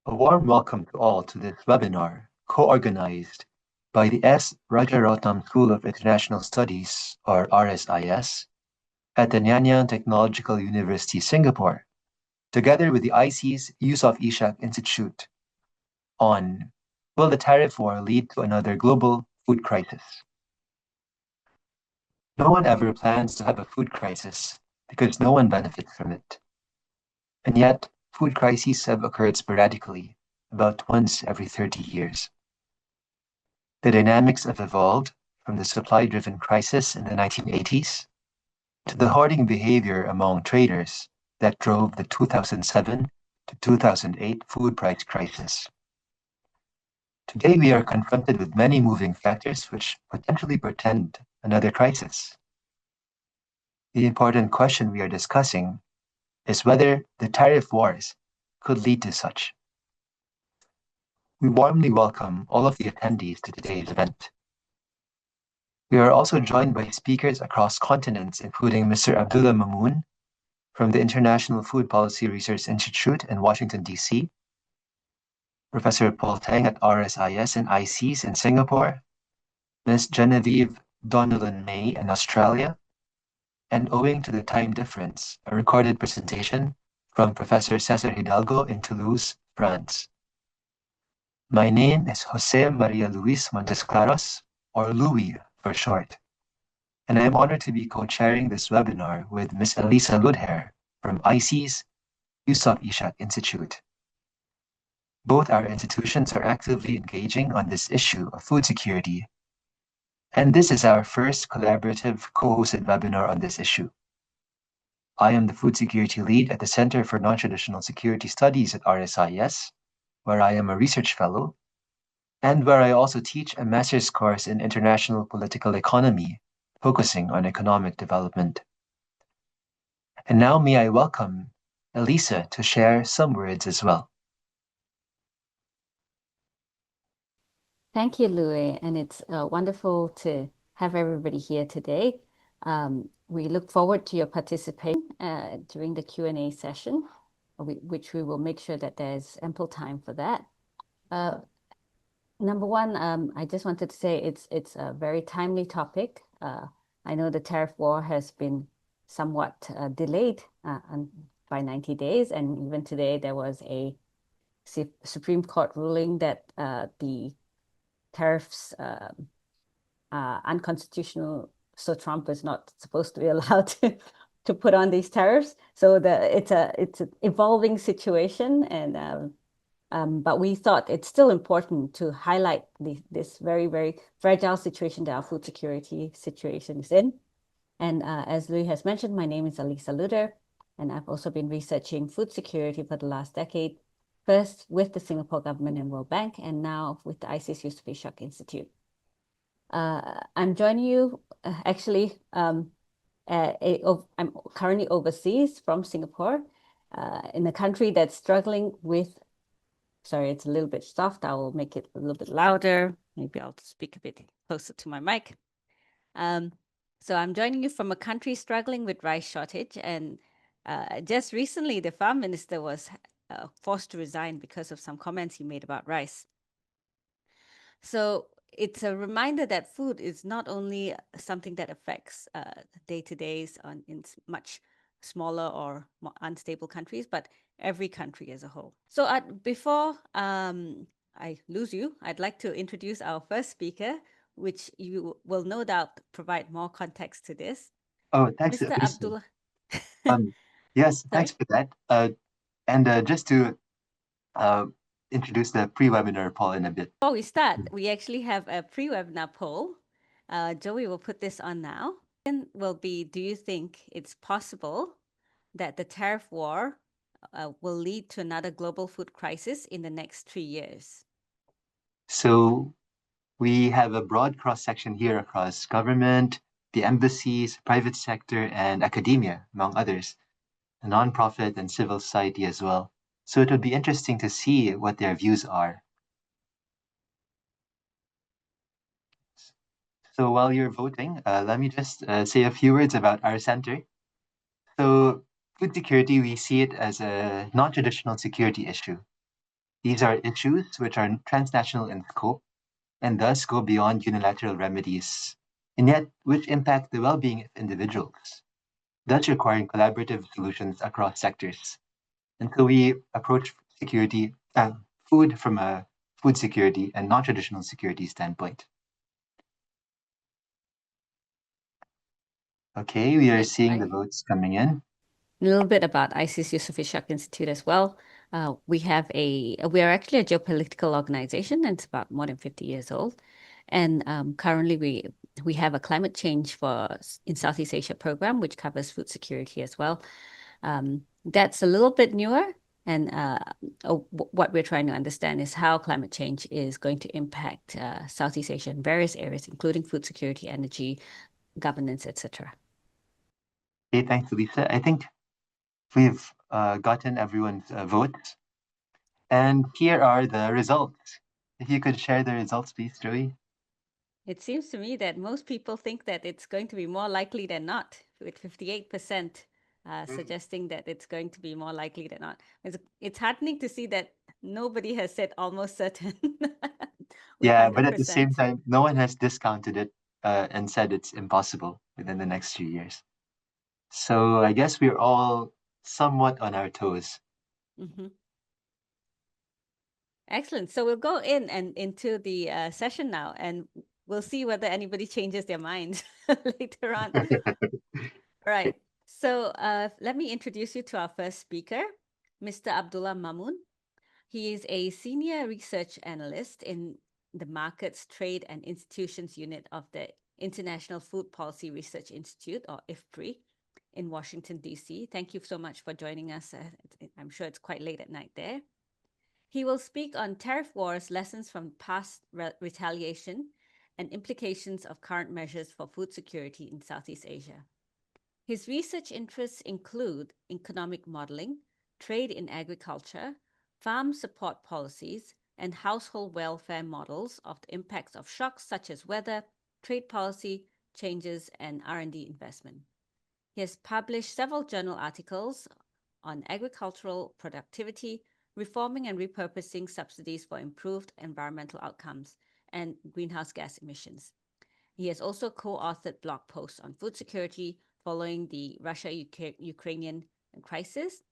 A warm welcome to all to this webinar, co-organized by the S. Rajaratnam School of International Studies, or RSIS, at the Nanyang Technological University, Singapore, together with the ISEAS-Yusof Ishak Institute, on Will the Tariff War Lead to Another Global Food Crisis? No one ever plans to have a food crisis because no one benefits from it. And yet, food crises have occurred sporadically, about once every 30 years. The dynamics have evolved from the supply-driven crisis in the 1980s to the hoarding behavior among traders that drove the 2007 to 2008 food price crisis. Today, we are confronted with many moving factors which potentially portend another crisis. The important question we are discussing is whether the tariff wars could lead to such. We warmly welcome all of the attendees to today's event. We are also joined by speakers across continents, including Mr. Abdullah Mamun from the International Food Policy Research Institute in Washington, D.C., Professor Paul Teng at RSIS and ISEAS in Singapore, Ms. Genevieve Donellon May in Australia, and owing to the time difference, a recorded presentation from Professor Cesar Hidalgo in Toulouse, France. My name is Jose Maria Luis Montesclaros, or Louis for short, and I am honored to be co-chairing this webinar with Ms. Elyssa Ludher from ISEAS-Yusof Ishak Institute. Both our institutions are actively engaging on this issue of food security, and this is our first collaborative co-hosted webinar on this issue. I am the Food Security Lead at the Center for Non-Traditional Security Studies at RSIS, where I am a research fellow, and where I also teach a master's course in International Political Economy, focusing on economic development. And now may I welcome Elyssa to share some words as well. Thank you, Louis, and it's wonderful to have everybody here today. We look forward to your participation during the Q&A session, which we will make sure that there's ample time for that. Number one, I just wanted to say it's a very timely topic. I know the tariff war has been somewhat delayed by 90 days, and even today there was a Supreme Court ruling that the tariffs are unconstitutional, so Trump is not supposed to be allowed to put on these tariffs. So it's an evolving situation, and but we thought it's still important to highlight this very, very fragile situation that our food security situation is in. And as Louis has mentioned, my name is Elyssa Ludher, and I've also been researching food security for the last decade, first with the Singapore government and World Bank, and now with the ISEAS-Yusof Ishak Institute. I'm joining you actually, I'm currently overseas from Singapore in a country that's struggling with, sorry, it's a little bit soft. I will make it a little bit louder. Maybe I'll speak a bit closer to my mic. So I'm joining you from a country struggling with rice shortage, and just recently the farm minister was forced to resign because of some comments he made about rice. So it's a reminder that food is not only something that affects day-to-days in much smaller or more unstable countries, but every country as a whole. So before I lose you, I'd like to introduce our first speaker, which you will no doubt provide more context to this. Oh, thanks, Mr. Elyssa. Abdullah. Yes, thanks for that. And just to introduce the pre-webinar poll in a bit. Before we start, we actually have a pre-webinar poll. Joey will put this on now. And will be, do you think it's possible that the tariff war will lead to another global food crisis in the next 3 years? So we have a broad cross-section here across government, the embassies, private sector, and academia, among others, the nonprofit and civil society as well. So it would be interesting to see what their views are. So while you're voting, let me just say a few words about our center. So food security, we see it as a non-traditional security issue. These are issues which are transnational in scope and thus go beyond unilateral remedies, and yet which impact the well-being of individuals, thus requiring collaborative solutions across sectors. And so we approach food from a food security and non-traditional security standpoint. Okay, we are seeing the votes coming in. A little bit about RSIS-Yusof Ishak Institute as well. We are actually a geopolitical organization, and it's about more than 50 years old. And currently we have a climate change in Southeast Asia program, which covers food security as well. That's a little bit newer. And what we're trying to understand is how climate change is going to impact Southeast Asia in various areas, including food security, energy, governance, etc. Okay, thanks, Elyssa. I think we've gotten everyone's votes. And here are the results. If you could share the results, please, Joey. It seems to me that most people think that it's going to be more likely than not, with 58% suggesting that it's going to be more likely than not. It's heartening to see that nobody has said almost certain. Yeah, but at the same time, no one has discounted it and said it's impossible within the next few years. So I guess we're all somewhat on our toes. Mm-hmm. Excellent. So we'll go into the session now, and we'll see whether anybody changes their mind later on. All right. So let me introduce you to our first speaker, Mr. Abdullah Mamun. He is a senior research analyst in the Markets, Trade and Institutions Unit of the International Food Policy Research Institute, or IFPRI, in Washington, D.C. Thank you so much for joining us. I'm sure it's quite late at night there. He will speak on tariff wars, lessons from past retaliation, and implications of current measures for food security in Southeast Asia. His research interests include economic modeling, trade in agriculture, farm support policies, and household welfare models of the impacts of shocks such as weather, trade policy changes, and R&D investment. He has published several journal articles on agricultural productivity, reforming and repurposing subsidies for improved environmental outcomes, and greenhouse gas emissions. He has also co-authored blog posts on food security following the Russia-Ukrainian crisis,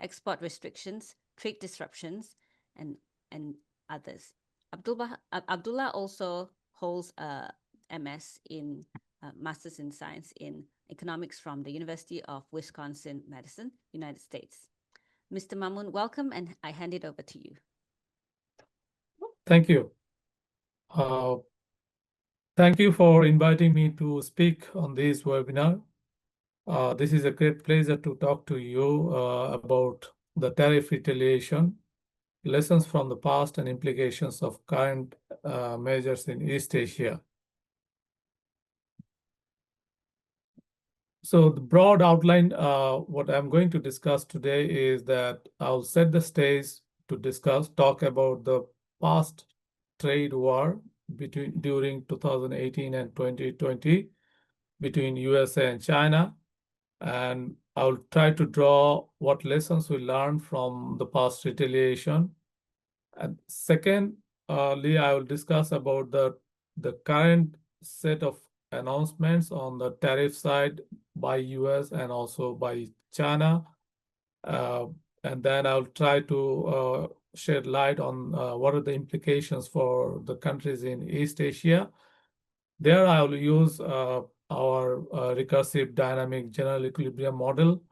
export restrictions, trade disruptions, and others. Abdullah also holds a MS in Master's in Science in Economics from the University of Wisconsin-Madison, United States. Mr. Mamun, welcome, and I hand it over to you. Thank you. Thank you for inviting me to speak on this webinar. This is a great pleasure to talk to you about the tariff retaliation, lessons from the past and implications of current measures in East Asia. So the broad outline, what I'm going to discuss today is that I'll set the stage to talk about the past trade war during 2018 and 2020 between USA and China. And I'll try to draw what lessons we learned from the past retaliation. And secondly, I will discuss about the current set of announcements on the tariff side by US and also by China. And then I'll try to shed light on what are the implications for the countries in East Asia. There I'll use our recursive dynamic general equilibrium model,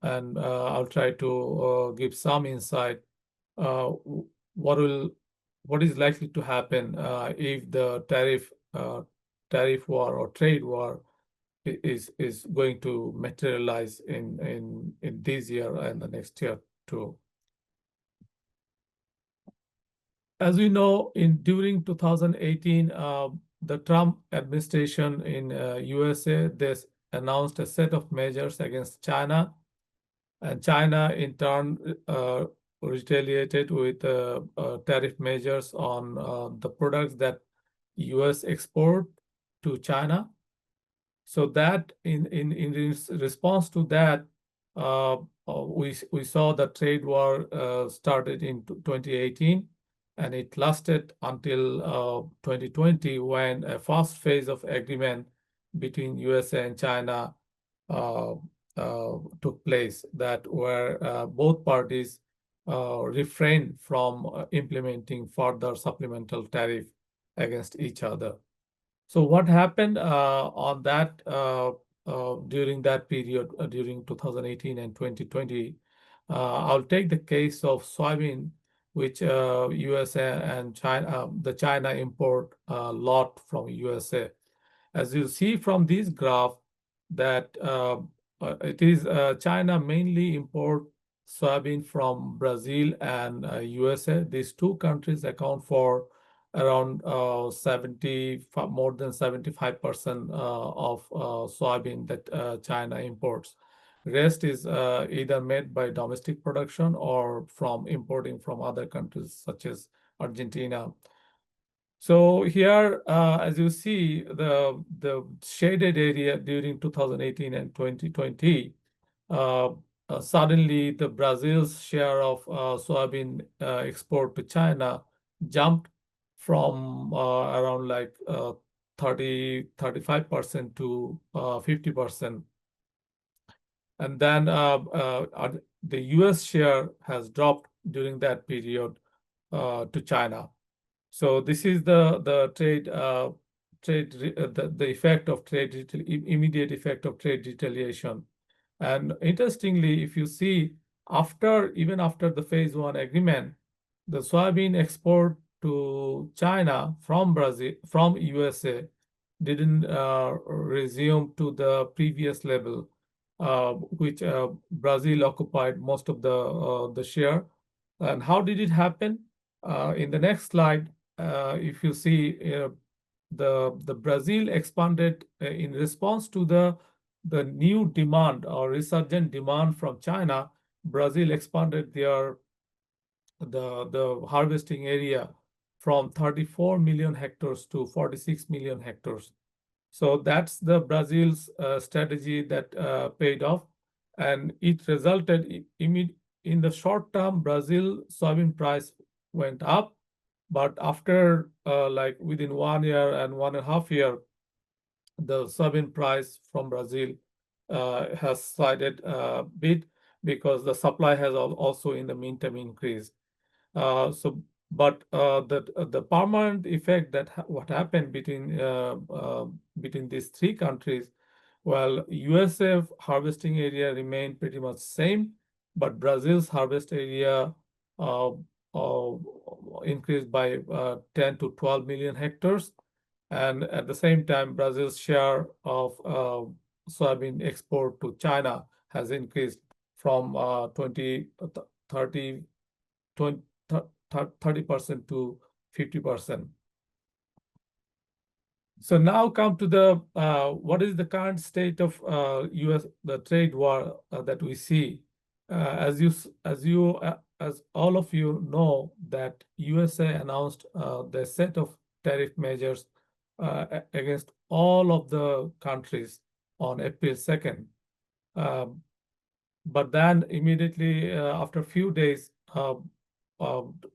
and I'll try to give some insight what is likely to happen if the tariff war or trade war is going to materialize in this year and the next year too. As we know, during 2018, the Trump administration in USA, they announced a set of measures against China, and China in turn retaliated with tariff measures on the products that US export to China. So that in response to that, we saw the trade war started in 2018, and it lasted until 2020, when a first phase of agreement between USA and China took place, that where both parties refrained from implementing further supplemental tariff against each other. So what happened on that during that period, during 2018 and 2020? I'll take the case of soybean, which USA and China, the China import a lot from USA. As you see from this graph, that it is China mainly import soybean from Brazil and USA. These two countries account for around more than 75% of soybean that China imports. Rest is either made by domestic production or from importing from other countries such as Argentina. So here, as you see, the shaded area during 2018 and 2020, suddenly the Brazil's share of soybean export to China jumped from around like 35% to 50%. And then the US share has dropped during that period to China. So this is the effect of immediate effect of trade retaliation. And interestingly, if you see, even after the phase 1 agreement, the soybean export to China from USA didn't resume to the previous level, which Brazil occupied most of the share. And how did it happen? In the next slide, if you see, the Brazil expanded in response to the new demand or resurgent demand from China. Brazil expanded the harvesting area from 34 million hectares to 46 million hectares. So that's the Brazil's strategy that paid off, and it resulted in the short term, Brazil soybean price went up, but after like within 1 year and 1.5 years, the soybean price from Brazil has slided a bit because the supply has also in the meantime increased. But the permanent effect that what happened between these three countries, well, USA harvesting area remained pretty much same, but Brazil's harvest area increased by 10 to 12 million hectares. And at the same time, Brazil's share of soybean export to China has increased from 30% to 50%. So now come to the what is the current state of the trade war that we see. As all of you know, that USA announced the set of tariff measures against all of the countries on April 2nd. But then immediately after a few days,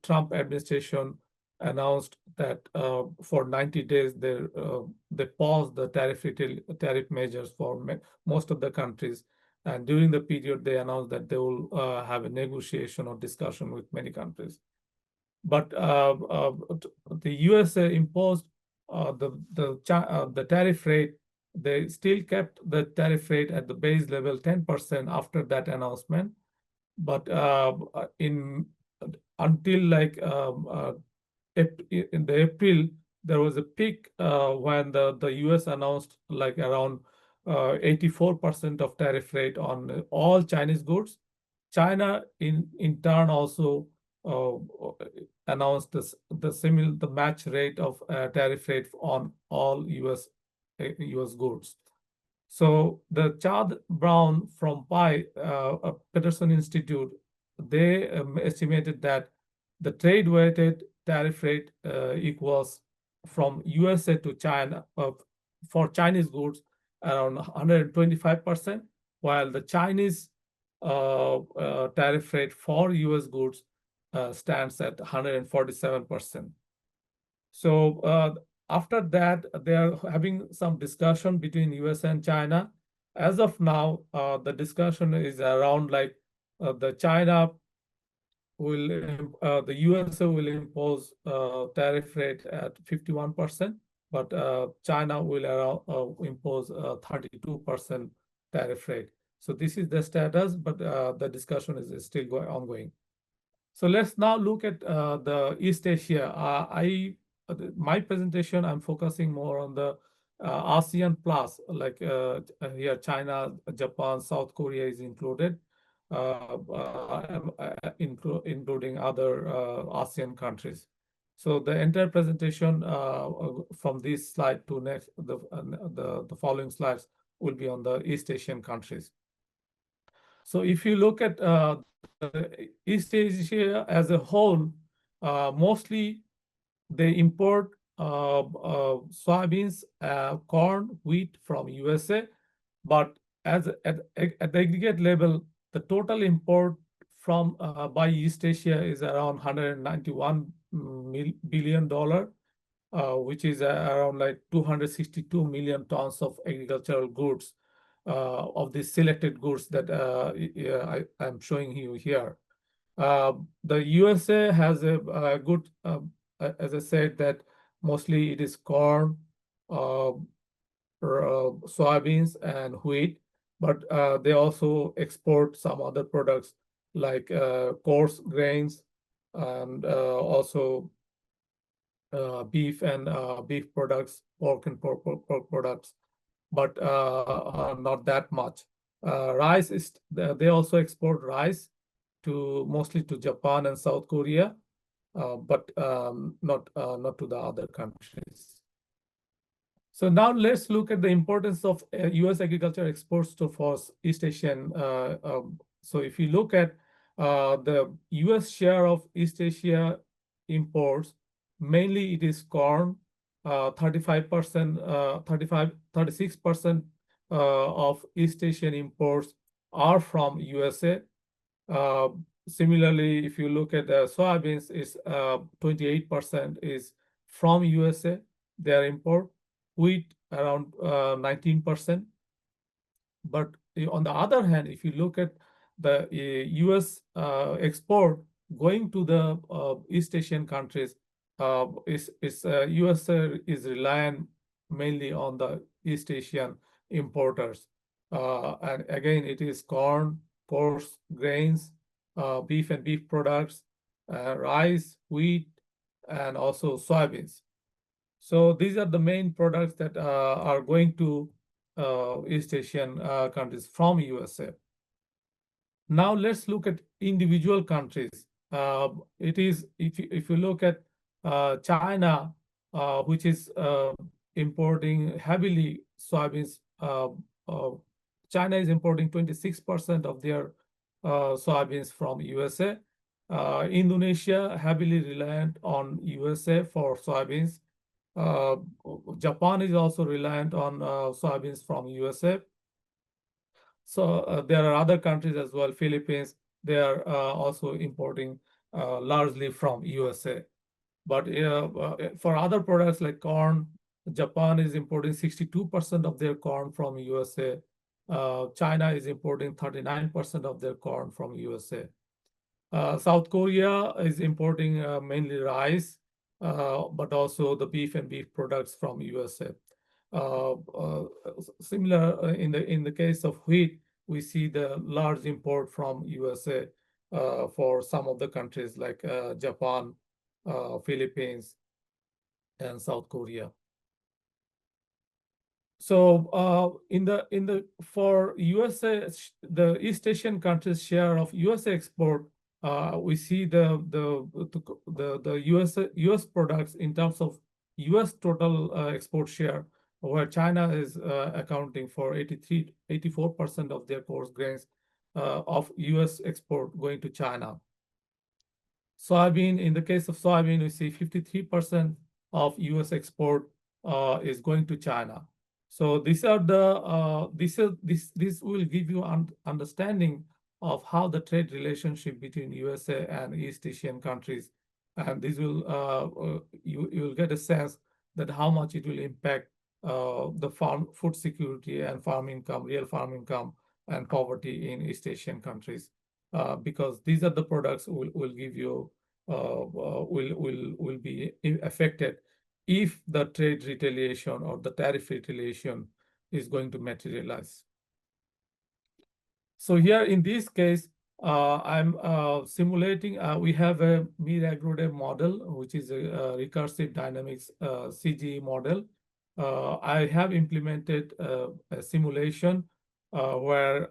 Trump administration announced that for 90 days they paused the tariff measures for most of the countries, and during the period they announced that they will have a negotiation or discussion with many countries. But the USA imposed the tariff rate. They still kept the tariff rate at the base level 10% after that announcement, but until like in the April, there was a peak when the US announced like around 84% of tariff rate on all Chinese goods. China in turn also announced the match rate of tariff rate on all US goods. So the Chad Brown from Peterson Institute, they estimated that the trade weighted tariff rate equals from USA to China for Chinese goods around 125%, while the Chinese tariff rate for US goods stands at 147%. So after that, they are having some discussion between US and China. As of now, the discussion is around like the China will, the USA will impose tariff rate at 51%, but China will impose 32% tariff rate. So this is the status, but the discussion is still ongoing. So let's now look at the East Asia. My presentation, I'm focusing more on the ASEAN plus, like here China, Japan, South Korea is included, including other ASEAN countries. So the entire presentation from this slide to next, the following slides will be on the East Asian countries. So if you look at East Asia as a whole, mostly they import soybeans, corn, wheat from USA, but at the aggregate level, the total import from by East Asia is around $191 billion, which is around like 262 million tons of agricultural goods, of the selected goods that I'm showing you here. The USA has a good, as I said, that mostly it is corn, soybeans, and wheat, but they also export some other products like coarse grains and also beef and beef products, pork and pork products, but not that much. Rice is, they also export rice to mostly to Japan and South Korea, but not to the other countries. So now let's look at the importance of US agriculture exports to for East Asian. So if you look at the US share of East Asia imports, mainly it is corn, 35%, 36% of East Asian imports are from USA. Similarly, if you look at the soybeans, is 28% is from USA, their import. Wheat around 19%. But on the other hand, if you look at the US export going to the East Asian countries, USA is reliant mainly on the East Asian importers. And again, it is corn, coarse grains, beef and beef products, rice, wheat, and also soybeans. So these are the main products that are going to East Asian countries from USA. Now let's look at individual countries. It is, if you look at China, which is importing heavily soybeans. China is importing 26% of their soybeans from USA. Indonesia heavily reliant on USA for soybeans. Japan is also reliant on soybeans from USA. So there are other countries as well, Philippines, they are also importing largely from USA. But for other products like corn, Japan is importing 62% of their corn from USA. China is importing 39% of their corn from USA. South Korea is importing mainly rice, but also the beef and beef products from USA. Similar in the case of wheat, we see the large import from USA for some of the countries like Japan, Philippines, and South Korea. So for USA, the East Asian countries' share of USA export, we see the US products in terms of US total export share, where China is accounting for 84% of their coarse grains of US export going to China. Soybean, in the case of soybean, we see 53% of US export is going to China. So these are the this will give you understanding of how the trade relationship between USA and East Asian countries, and this will you will get a sense that how much it will impact the food security and farm income, real farm income, and poverty in East Asian countries, because these are the products will give you will be affected if the trade retaliation or the tariff retaliation is going to materialize. So here in this case, I'm simulating, we have a Mir-Agrode model, which is a recursive dynamics CGE model. I have implemented a simulation where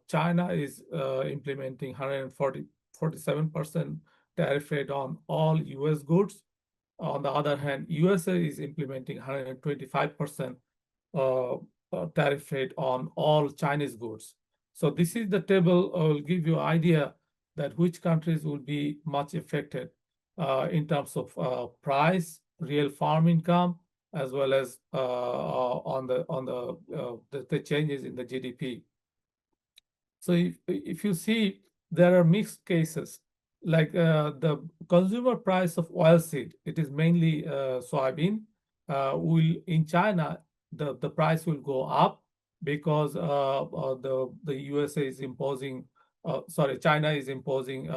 China is implementing 147% tariff rate on all US goods. On the other hand, USA is implementing 125% tariff rate on all Chinese goods. So this is the table will give you idea that which countries will be much affected in terms of price, real farm income, as well as on the changes in the GDP. So if you see, there are mixed cases, like the consumer price of oilseed, it is mainly soybean, will in China, the price will go up because the USA is imposing, China is imposing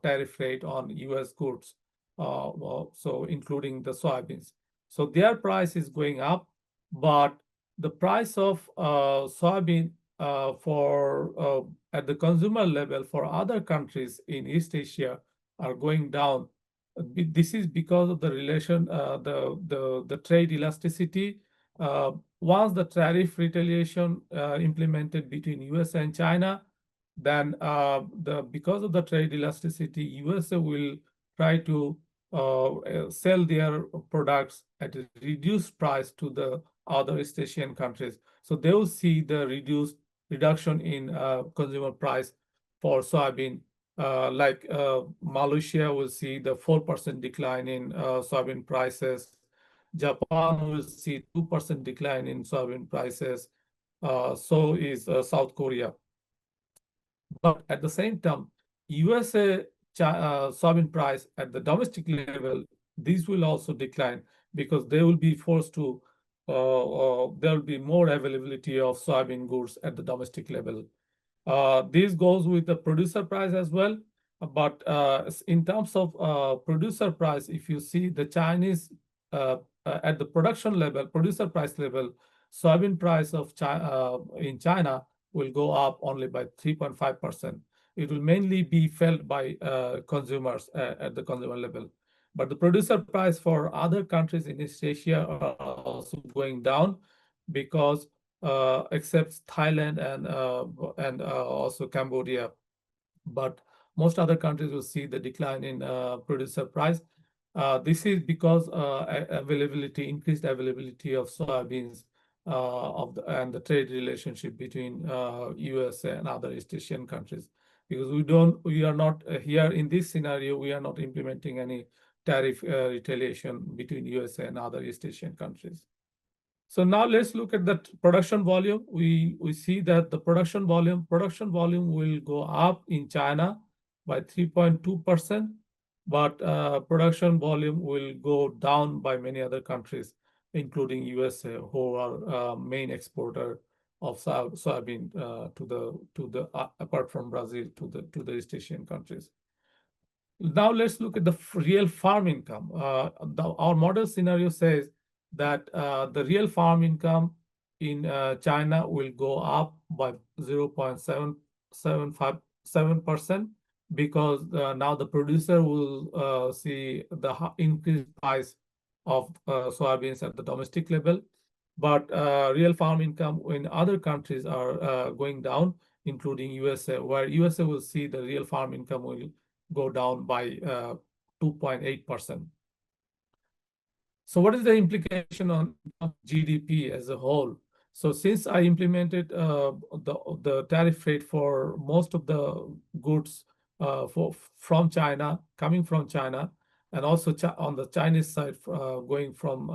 tariff rate on US goods, so including the soybeans. So their price is going up, but the price of soybean at the consumer level for other countries in East Asia are going down. This is because of the relation, the trade elasticity. Once the tariff retaliation implemented between US and China, then because of the trade elasticity, USA will try to sell their products at a reduced price to the other East Asian countries. So they will see the reduction in consumer price for soybean. Like Malaysia will see the 4% decline in soybean prices. Japan will see 2% decline in soybean prices. So is South Korea. But at the same time, USA soybean price at the domestic level, these will also decline because they will be forced to, there will be more availability of soybean goods at the domestic level. This goes with the producer price as well. But in terms of producer price, if you see the Chinese at the production level, producer price level, soybean price of in China will go up only by 3.5%. It will mainly be felt by consumers at the consumer level. But the producer price for other countries in East Asia are also going down because except Thailand and also Cambodia. But most other countries will see the decline in producer price. This is because increased availability of soybeans and the trade relationship between USA and other East Asian countries. Because we are not here in this scenario, we are not implementing any tariff retaliation between USA and other East Asian countries. So now let's look at the production volume. We see that the production volume will go up in China by 3.2%, but production volume will go down by many other countries, including USA, who are main exporter of soybean to the apart from Brazil to the East Asian countries. Now let's look at the real farm income. Our model scenario says that the real farm income in China will go up by 0.757% because now the producer will see the increased price of soybeans at the domestic level. But real farm income in other countries are going down, including USA, where USA will see the real farm income will go down by 2.8%. So what is the implication on GDP as a whole? So since I implemented the tariff rate for most of the goods from China, coming from China, and also on the Chinese side going from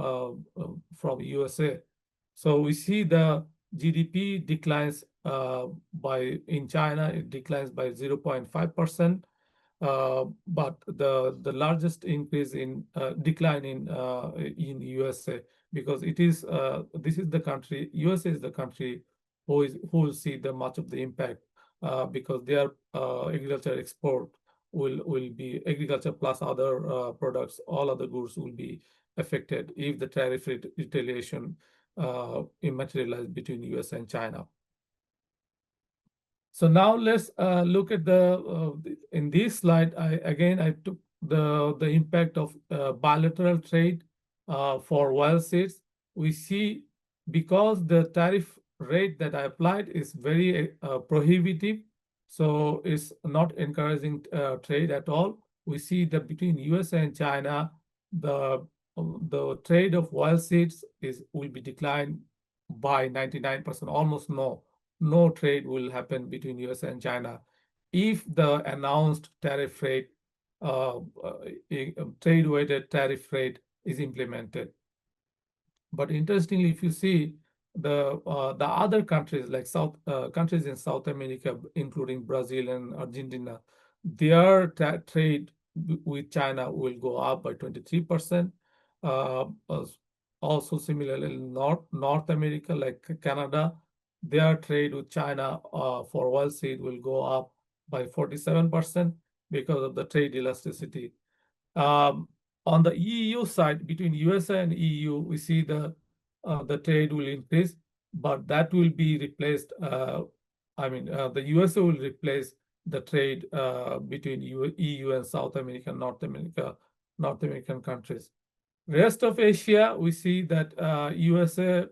USA, so we see the GDP declines in China, it declines by 0.5%. But the largest increase in decline in USA, because it is this is the country, USA is the country who will see the much of the impact because their agriculture export will be agriculture plus other products, all other goods will be affected if the tariff retaliation materialized between US and China. So now let's look at in this slide. I took the impact of bilateral trade for oilseeds. We see because the tariff rate that I applied is very prohibitive, so it's not encouraging trade at all. We see that between US and China, the trade of oilseeds will be declined by 99%, almost no trade will happen between US and China if the announced tariff rate, trade-weighted tariff rate is implemented. But interestingly, if you see the other countries like countries in South America, including Brazil and Argentina, their trade with China will go up by 23%. Also similarly, in North America, like Canada, their trade with China for oilseed will go up by 47% because of the trade elasticity. On the EU side, between USA and EU, we see the trade will increase, but that will be replaced. The USA will replace the trade between EU and South America, North American countries. Rest of Asia, we see that USA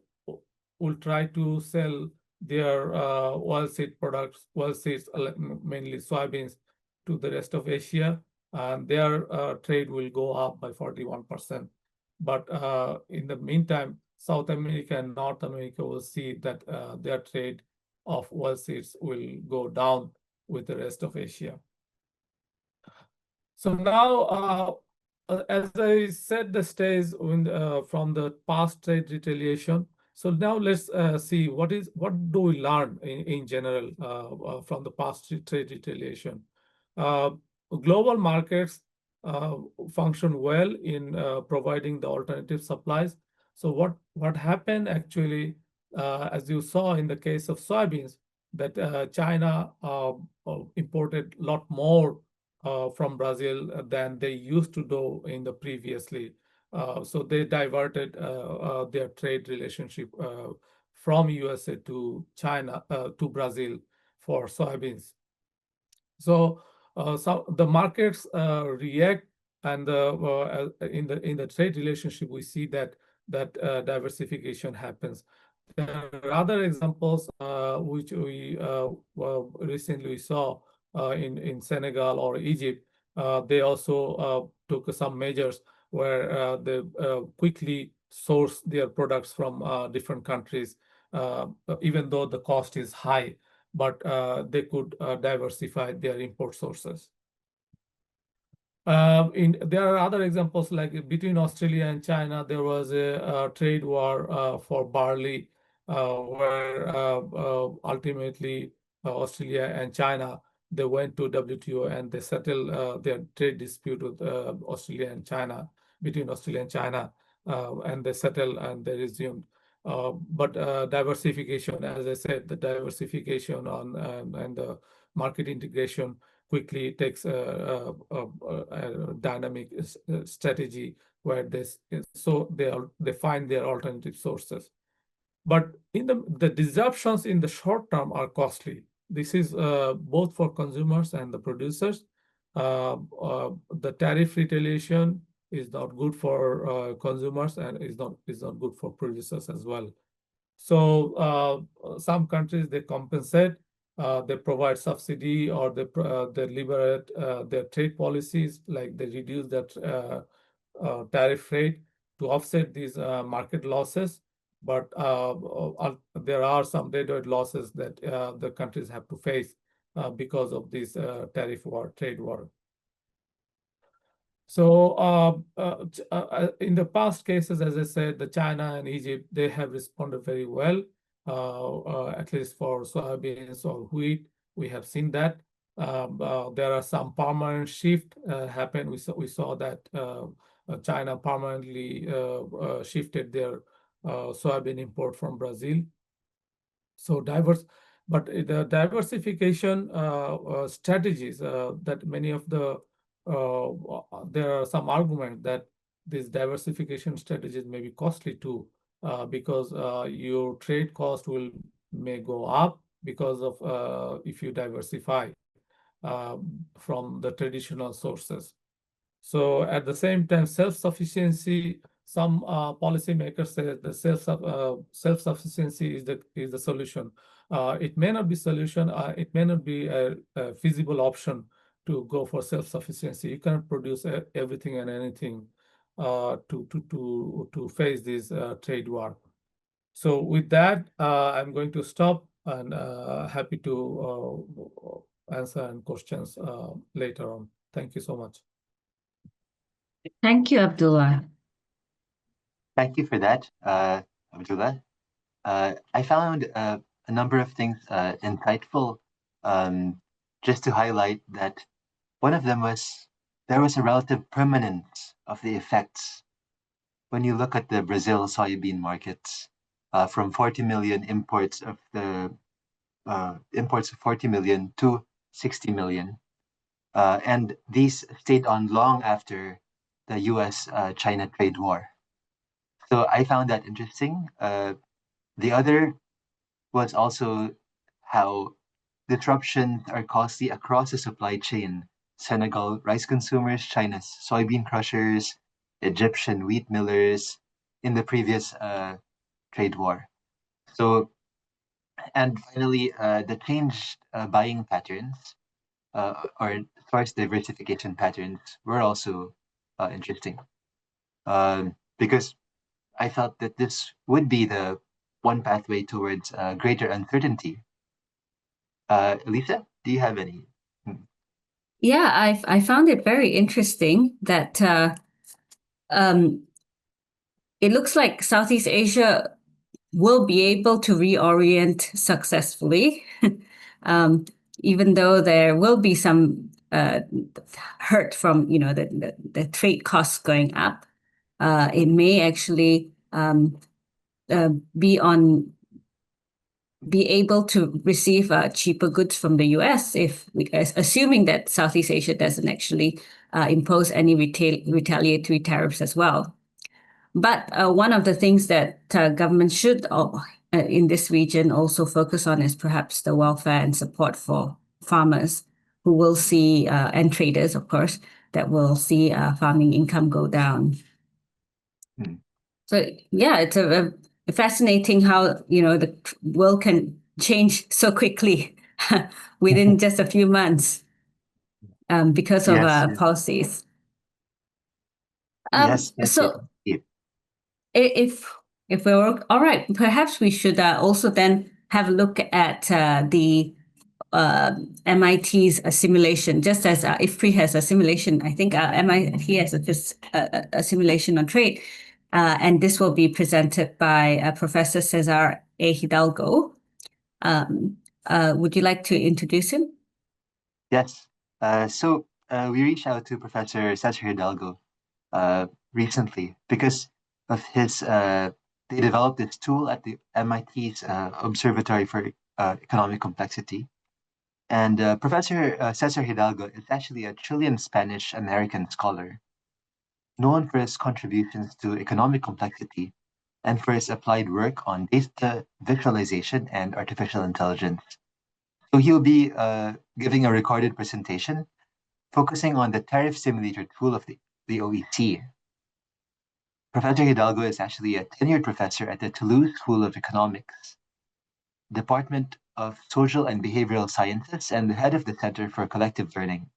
will try to sell their oilseed products, oilseeds, mainly soybeans, to the rest of Asia, and their trade will go up by 41%. But in the meantime, South America and North America will see that their trade of oilseeds will go down with the rest of Asia. So now, as I set the stage from the past trade retaliation, so now let's see what do we learn in general from the past trade retaliation. Global markets function well in providing the alternative supplies. So what happened actually, as you saw in the case of soybeans, that China imported a lot more from Brazil than they used to do in the previously. So they diverted their trade relationship from USA to China to Brazil for soybeans. So the markets react, and in the trade relationship we see that diversification happens. There are other examples which we recently saw in Senegal or Egypt. They also took some measures where they quickly source their products from different countries, even though the cost is high, but they could diversify their import sources. There are other examples, like between Australia and China, there was a trade war for barley, where ultimately Australia and China, they went to WTO and they settled their trade dispute with Australia and China, between Australia and China, and they settled and they resumed. But diversification, as I said, the diversification and the market integration quickly takes a dynamic strategy where they find their alternative sources. But in the disruptions in the short term are costly. This is both for consumers and the producers. The tariff retaliation is not good for consumers and is not good for producers as well. So some countries, they compensate, they provide subsidy, or they liberate their trade policies, like they reduce that tariff rate to offset these market losses. But there are some deadweight losses that the countries have to face because of this tariff war, trade war. So in the past cases, as I said, the China and Egypt, they have responded very well. at least for soybeans or wheat. We have seen that. There are some permanent shift happen. We saw that China permanently shifted their soybean import from Brazil. So but the diversification strategies that many of the there are some argument that these diversification strategies may be costly too, because your trade cost may go up because of if you diversify from the traditional sources. So at the same time, self-sufficiency, some policymakers say the self-sufficiency is the solution. It may not be solution. It may not be a feasible option to go for self-sufficiency. You cannot produce everything and anything to face this trade war. So with that, I'm going to stop and happy to answer any questions later on. Thank you so much. Thank you, Abdullah. Thank you for that, Abdullah. I found a number of things insightful, just to highlight that one of them was there was a relative permanence of the effects. When you look at the Brazil soybean markets, from 40 million imports of 40 million to 60 million, and these stayed on long after the U.S.-China trade war. So I found that interesting. The other was also how disruptions are costly across the supply chain. Senegal rice consumers, China's soybean crushers, Egyptian wheat millers in the previous trade war. So, and finally, the changed buying patterns or source diversification patterns were also interesting, because I felt that this would be the one pathway towards greater uncertainty. Elyssa, do you have any? Yeah, I found it very interesting that it looks like Southeast Asia will be able to reorient successfully, even though there will be some hurt from the trade costs going up. It may actually be able to receive cheaper goods from the US assuming that Southeast Asia doesn't actually impose any retaliatory tariffs as well. But one of the things that government should in this region also focus on is perhaps the welfare and support for farmers who will see, and traders, of course, that will see farming income go down. So yeah, it's a fascinating how the world can change so quickly within just a few months because of Yes. policies. Yes. So if we're all right, perhaps we should also then have a look at the MIT's simulation, just as IFPRI has a simulation. I think MIT has a simulation on trade. And this will be presented by Professor Cesar A. Hidalgo. Would you like to introduce him? Yes. So we reached out to Professor Cesar Hidalgo recently because of his, they developed this tool at the MIT's Observatory for Economic Complexity. And Professor Cesar Hidalgo is actually a Chilean Spanish-American scholar, known for his contributions to economic complexity and for his applied work on data visualization and artificial intelligence. So he'll be giving a recorded presentation focusing on the tariff simulator tool of the OEC. Professor Hidalgo is actually a tenured professor at the Toulouse School of Economics, Department of Social and Behavioral Sciences, and the head of the Center for Collective Learning,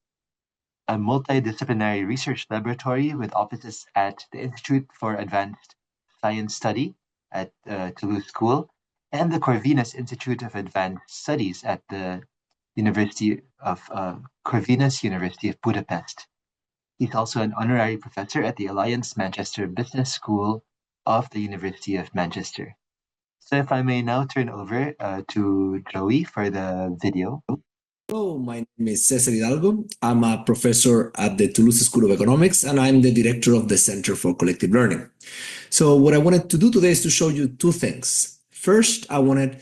a multidisciplinary research laboratory with offices at the Institute for Advanced Science Study at Toulouse School and the Corvinus Institute of Advanced Studies at the University of Corvinus University of Budapest. He's also an honorary professor at the Alliance Manchester Business School of the University of Manchester. So if I may now turn over to Joey for the video. Hello, my name is Cesar Hidalgo. I'm a professor at the Toulouse School of Economics, and I'm the director of the Center for Collective Learning. So what I wanted to do today is to show you two things. First, I wanted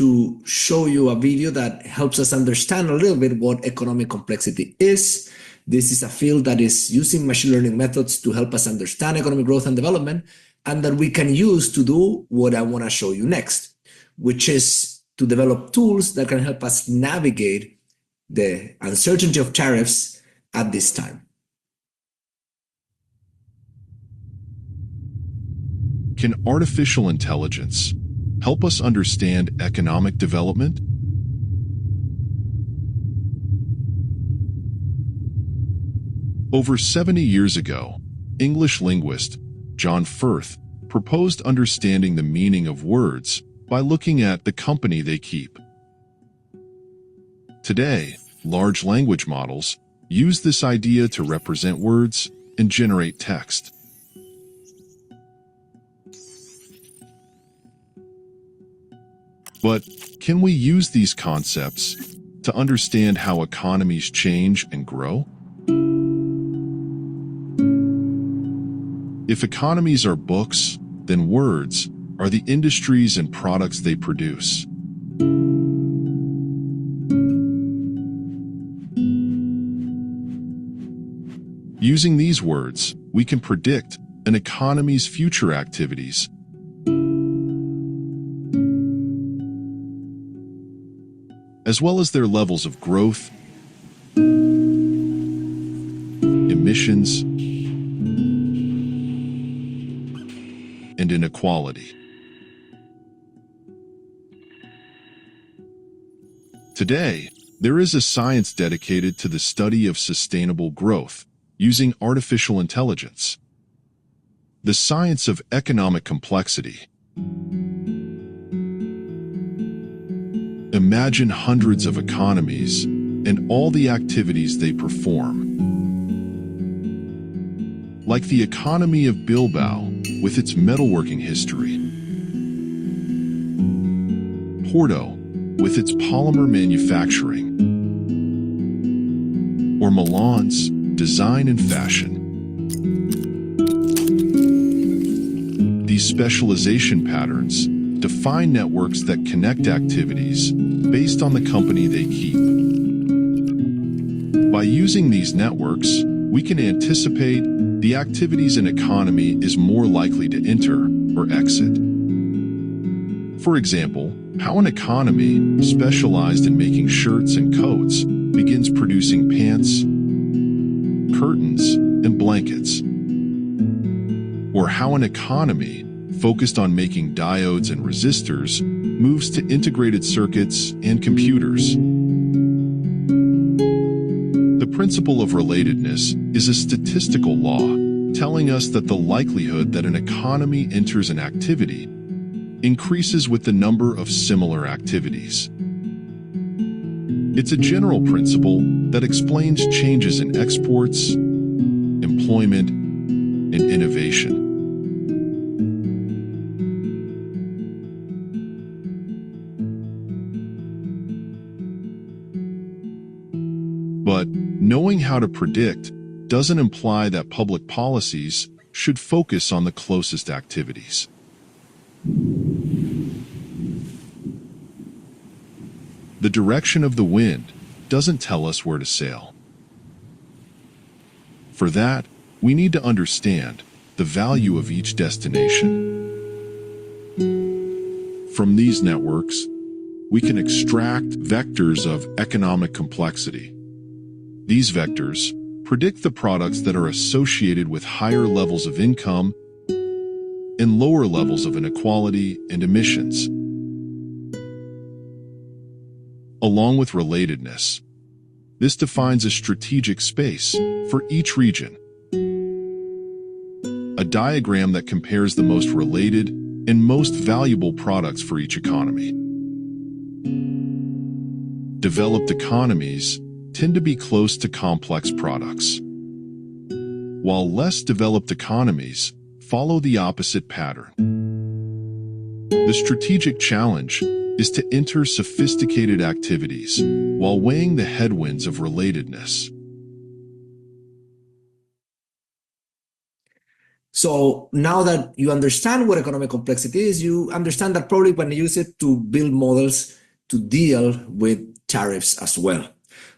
to show you a video that helps us understand a little bit what economic complexity is. This is a field that is using machine learning methods to help us understand economic growth and development, and that we can use to do what I want to show you next, which is to develop tools that can help us navigate the uncertainty of tariffs at this time. Can artificial intelligence help us understand economic development? Over 70 years ago, English linguist John Firth proposed understanding the meaning of words by looking at the company they keep. Today, large language models use this idea to represent words and generate text. But can we use these concepts to understand how economies change and grow? If economies are books, then words are the industries and products they produce. Using these words, we can predict an economy's future activities. As well as their levels of growth, emissions, and inequality. Today, there is a science dedicated to the study of sustainable growth using artificial intelligence. The science of economic complexity. Imagine hundreds of economies and all the activities they perform. Like the economy of Bilbao with its metalworking history. Porto with its polymer manufacturing. Or Milan's design and fashion. These specialization patterns define networks that connect activities based on the company they keep. By using these networks, we can anticipate the activities an economy is more likely to enter or exit. For example, how an economy specialized in making shirts and coats begins producing pants, curtains, and blankets. Or how an economy focused on making diodes and resistors moves to integrated circuits and computers. The principle of relatedness is a statistical law telling us that the likelihood that an economy enters an activity increases with the number of similar activities. It's a general principle that explains changes in exports, employment, and innovation. But knowing how to predict doesn't imply that public policies should focus on the closest activities. The direction of the wind doesn't tell us where to sail. For that, we need to understand the value of each destination. From these networks, we can extract vectors of economic complexity. These vectors predict the products that are associated with higher levels of income and lower levels of inequality and emissions. Along with relatedness, this defines a strategic space for each region. A diagram that compares the most related and most valuable products for each economy. Developed economies tend to be close to complex products, while less developed economies follow the opposite pattern. The strategic challenge is to enter sophisticated activities while weighing the headwinds of relatedness. So now that you understand what economic complexity is, you understand that probably when you use it to build models to deal with tariffs as well.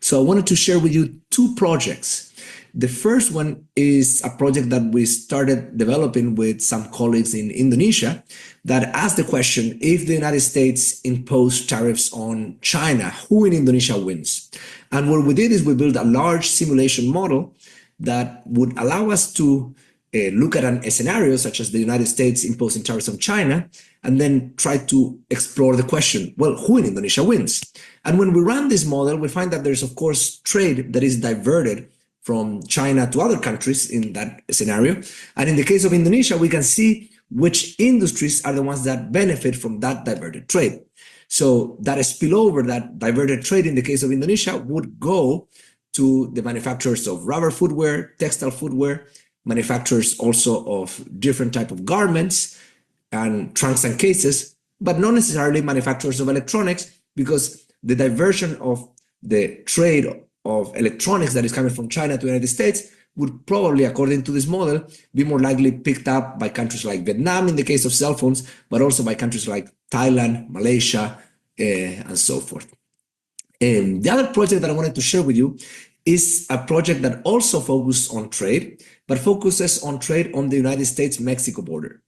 So I wanted to share with you two projects. The first one is a project that we started developing with some colleagues in Indonesia that asked the question, if the United States imposed tariffs on China, who in Indonesia wins? And what we did is we built a large simulation model that would allow us to look at a scenario such as the United States imposing tariffs on China, and then try to explore the question, well, who in Indonesia wins? And when we run this model, we find that there's, of course, trade that is diverted from China to other countries in that scenario. And in the case of Indonesia, we can see which industries are the ones that benefit from that diverted trade. So that spillover, that diverted trade in the case of Indonesia would go to the manufacturers of rubber footwear, textile footwear, manufacturers also of different type of garments and trunks and cases, but not necessarily manufacturers of electronics, because the diversion of the trade of electronics that is coming from China to the United States would probably, according to this model, be more likely picked up by countries like Vietnam in the case of cell phones, but also by countries like Thailand, Malaysia, and so forth. The other project that I wanted to share with you is a project that also focuses on trade, but focuses on trade on the United States-Mexico border.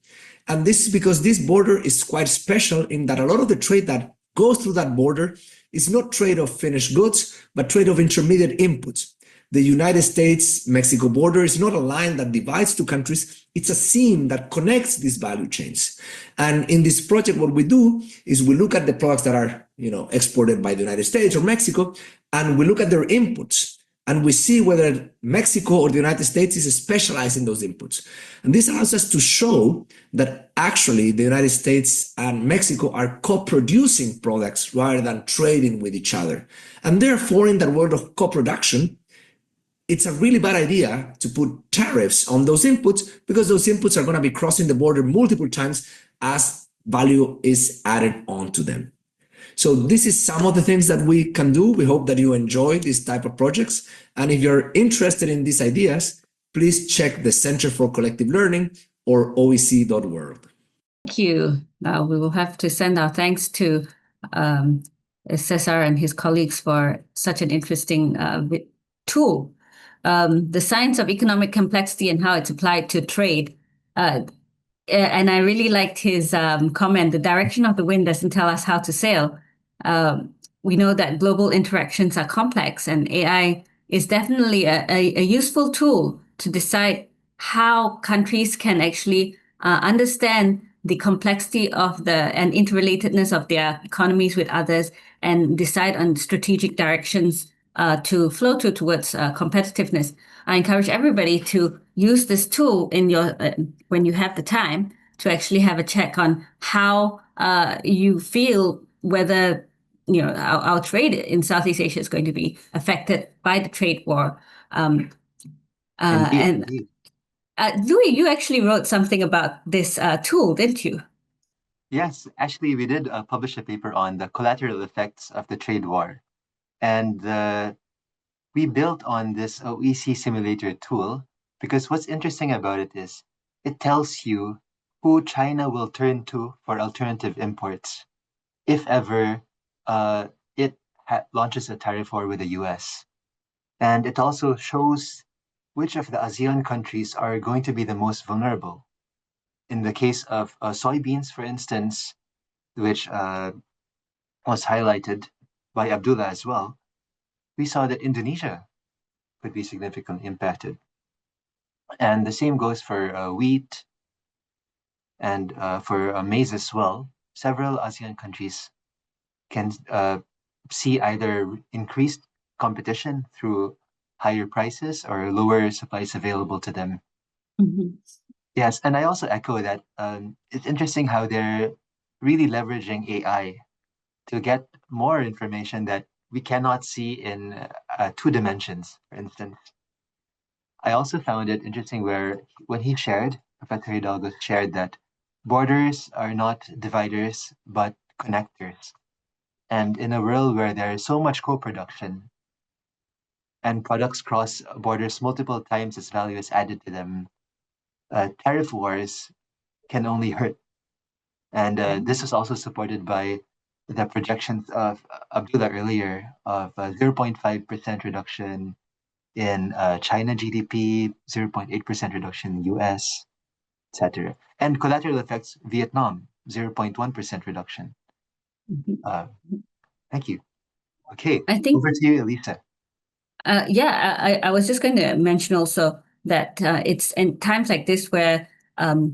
And this is because this border is quite special in that a lot of the trade that goes through that border is not trade of finished goods, but trade of intermediate inputs. The United States-Mexico border is not a line that divides two countries, it's a seam that connects these value chains. And in this project, what we do is we look at the products that are exported by the United States or Mexico, and we look at their inputs. And we see whether Mexico or the United States is specialized in those inputs. And this allows us to show that actually the United States and Mexico are co-producing products rather than trading with each other. And therefore, in that world of co-production, it's a really bad idea to put tariffs on those inputs, because those inputs are going to be crossing the border multiple times as value is added onto them. So this is some of the things that we can do. We hope that you enjoy this type of projects. And if you're interested in these ideas, please check the Center for Collective Learning or oec.world. Thank you. Now we will have to send our thanks to Cesar and his colleagues for such an interesting tool. The science of economic complexity and how it's applied to trade. And I really liked his comment, the direction of the wind doesn't tell us how to sail. We know that global interactions are complex, and AI is definitely a useful tool to decide how countries can actually understand the complexity of and interrelatedness of their economies with others, and decide on strategic directions to flow towards competitiveness. I encourage everybody to use this tool in your when you have the time to actually have a check on how you feel whether our trade in Southeast Asia is going to be affected by the trade war. Indeed. Louis, you actually wrote something about this tool, didn't you? Yes, actually, we did publish a paper on the collateral effects of the trade war. And we built on this OEC simulator tool because what's interesting about it is it tells you who China will turn to for alternative imports if ever it launches a tariff war with the US. And it also shows which of the ASEAN countries are going to be the most vulnerable. In the case of soybeans, for instance, which was highlighted by Abdullah as well, we saw that Indonesia could be significantly impacted. And the same goes for wheat and for maize as well. Several ASEAN countries can see either increased competition through higher prices or lower supplies available to them. Mm-hmm. Yes, and I also echo that it's interesting how they're really leveraging AI to get more information that we cannot see in 2 dimensions, for instance. I also found it interesting when he shared, Professor Hidalgo shared that Borders are not dividers, but connectors. And in a world where there is so much co-production and products cross borders multiple times as value is added to them, tariff wars can only hurt. And this is also supported by the projections of Abdullah earlier of 0.5% reduction in China GDP, 0.8% reduction in US, etc. And collateral effects, Vietnam, 0.1% reduction. Thank you. Okay, I think, over to you, Elyssa. I was just going to mention also that it's in times like this where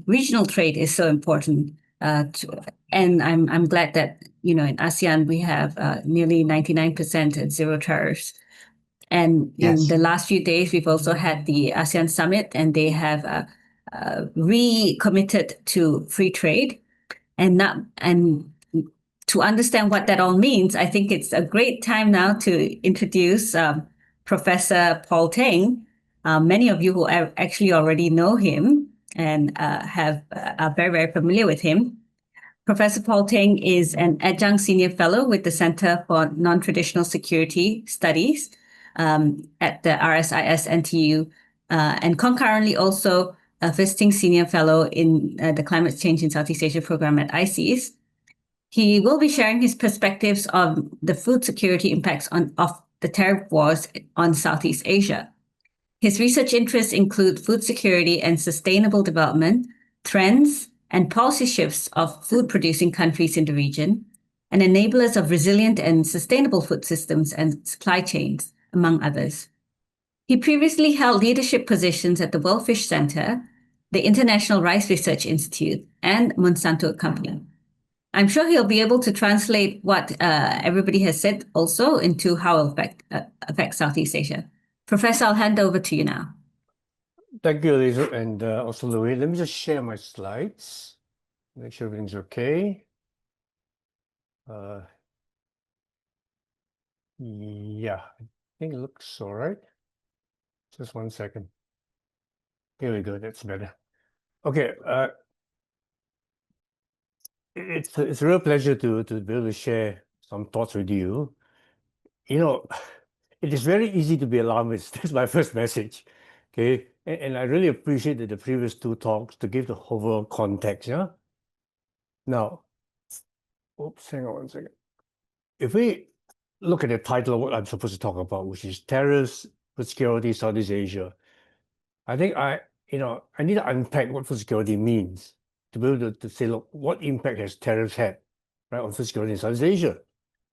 regional trade is so important. And I'm glad that, in ASEAN, we have nearly 99% at zero tariffs. And in Yes. the last few days, we've also had the ASEAN summit, and they have recommitted to free trade. And to understand what that all means, I think it's a great time now to introduce Professor Paul Teng. Many of you who actually already know him and are very, very familiar with him. Professor Paul Teng is an adjunct senior fellow with the Center for Non-Traditional Security Studies at the RSIS-NTU, and concurrently also a visiting senior fellow in the Climate Change in Southeast Asia program at ICES. He will be sharing his perspectives on the food security impacts of the tariff wars on Southeast Asia. His research interests include food security and sustainable development, trends and policy shifts of food-producing countries in the region, and enablers of resilient and sustainable food systems and supply chains, among others. He previously held leadership positions at the World Fish Center, the International Rice Research Institute, and Monsanto Company. I'm sure he'll be able to translate what everybody has said also into how it will affect Southeast Asia. Professor, I'll hand over to you now. Thank you, Elyssa, and also Louis. Let me just share my slides, make sure everything's okay. Yeah, I think it looks all right. Just 1 second. Here we go, that's better. Okay, it's a real pleasure to be able to share some thoughts with you. It is very easy to be alarmist. That's my first message. Okay, and I really appreciate the previous two talks to give the overall context. Yeah. Now, oops, hang on 1 second. If we look at the title of what I'm supposed to talk about, which is Tariffs, Food Security, Southeast Asia, I think I need to unpack what food security means to be able to say, look, what impact has tariffs had, right, on food security in Southeast Asia?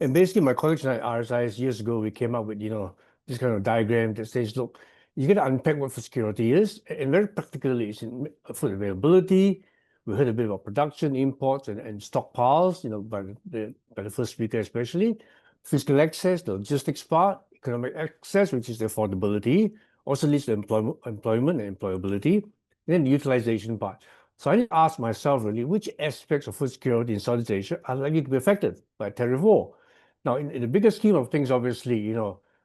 And basically, my colleagues and I at RSIS years ago, we came up with this kind of diagram that says, look, you got to unpack what food security is, and very practically, it's in food availability. We heard a bit about production, imports, and stockpiles, by the first speaker especially. Fiscal access, the logistics part, economic access, which is the affordability, also leads to employment and employability, and then the utilization part. So I need to ask myself really, which aspects of food security in Southeast Asia are likely to be affected by tariff war? Now, in the bigger scheme of things, obviously,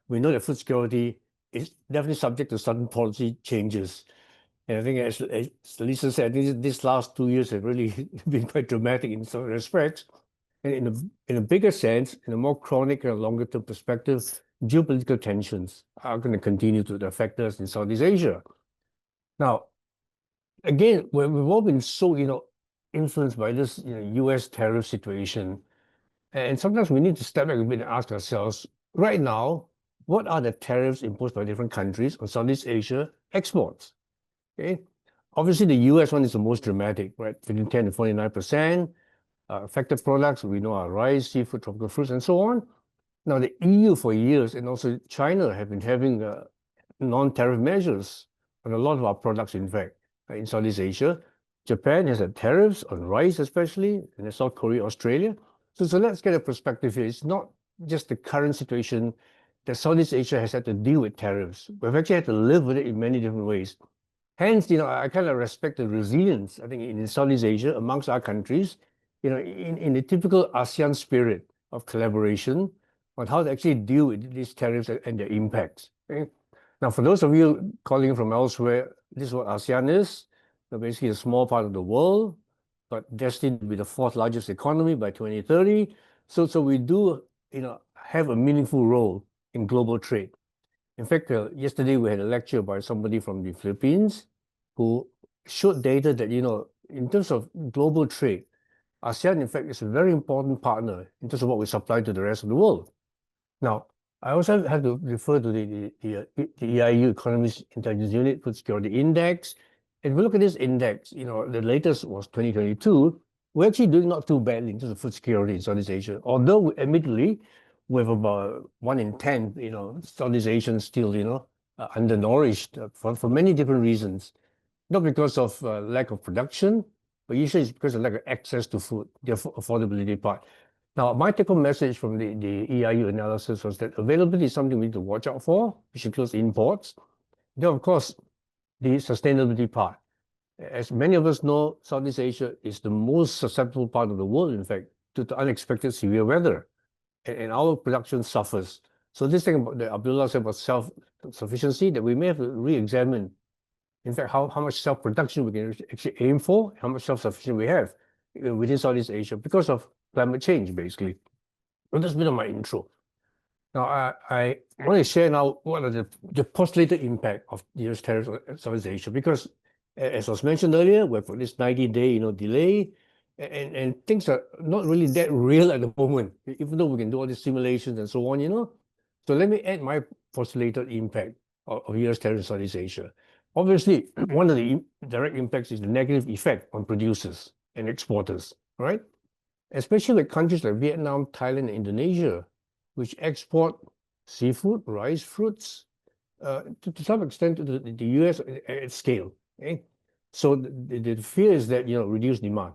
we know that food security is definitely subject to certain policy changes. And I think, as Elyssa said, these last 2 years have really been quite dramatic in some respects. And in a bigger sense, in a more chronic and longer-term perspective, geopolitical tensions are going to continue to affect us in Southeast Asia. Now, again, we've all been so, influenced by this US tariff situation. And sometimes we need to step back a bit and ask ourselves, right now, what are the tariffs imposed by different countries on Southeast Asia exports? Okay, obviously the US one is the most dramatic, right? Between 10 and 49%. Affected products, we know, are rice, seafood, tropical fruits, and so on. Now, the EU for years, and also China, have been having non-tariff measures on a lot of our products, in fact, in Southeast Asia. Japan has had tariffs on rice, especially, and South Korea, Australia. So let's get a perspective here. It's not just the current situation that Southeast Asia has had to deal with tariffs. We've actually had to live with it in many different ways. Hence, I kind of respect the resilience, I think, in Southeast Asia amongst our countries, in the typical ASEAN spirit of collaboration on how to actually deal with these tariffs and their impacts. Okay? Now, for those of you calling from elsewhere, this is what ASEAN is. Basically a small part of the world, but destined to be the fourth largest economy by 2030. So we do, have a meaningful role in global trade. In fact, yesterday we had a lecture by somebody from the Philippines who showed data that, in terms of global trade, ASEAN, in fact, is a very important partner in terms of what we supply to the rest of the world. Now, I also have to refer to the EIU, Economist Intelligence Unit, Food Security Index. And if we look at this index, the latest was 2022. We're actually doing not too badly in terms of food security in Southeast Asia. Although, admittedly, we have about 1 in 10, Southeast Asians still, undernourished for many different reasons. Not because of lack of production, but usually it's because of lack of access to food, the affordability part. Now, my take-home message from the EIU analysis was that availability is something we need to watch out for, which includes imports. Then, of course, the sustainability part. As many of us know, Southeast Asia is the most susceptible part of the world, in fact, to the unexpected severe weather. And our production suffers. So this thing about that Abdullah said about self-sufficiency, that we may have to re-examine, in fact, how much self-production we can actually aim for, how much self-sufficiency we have within Southeast Asia because of climate change, basically. Well, that's a bit of my intro. Now, I want to share now what are the postulated impact of US tariffs on Southeast Asia, because as was mentioned earlier, we've got this 90-day delay, and things are not really that real at the moment, even though we can do all these simulations and so on, So let me add my postulated impact of US tariffs in Southeast Asia. Obviously, one of the direct impacts is the negative effect on producers and exporters, right? Especially with countries like Vietnam, Thailand, and Indonesia, which export seafood, rice, fruits, to some extent to the US at scale. Okay? So the fear is that, reduced demand.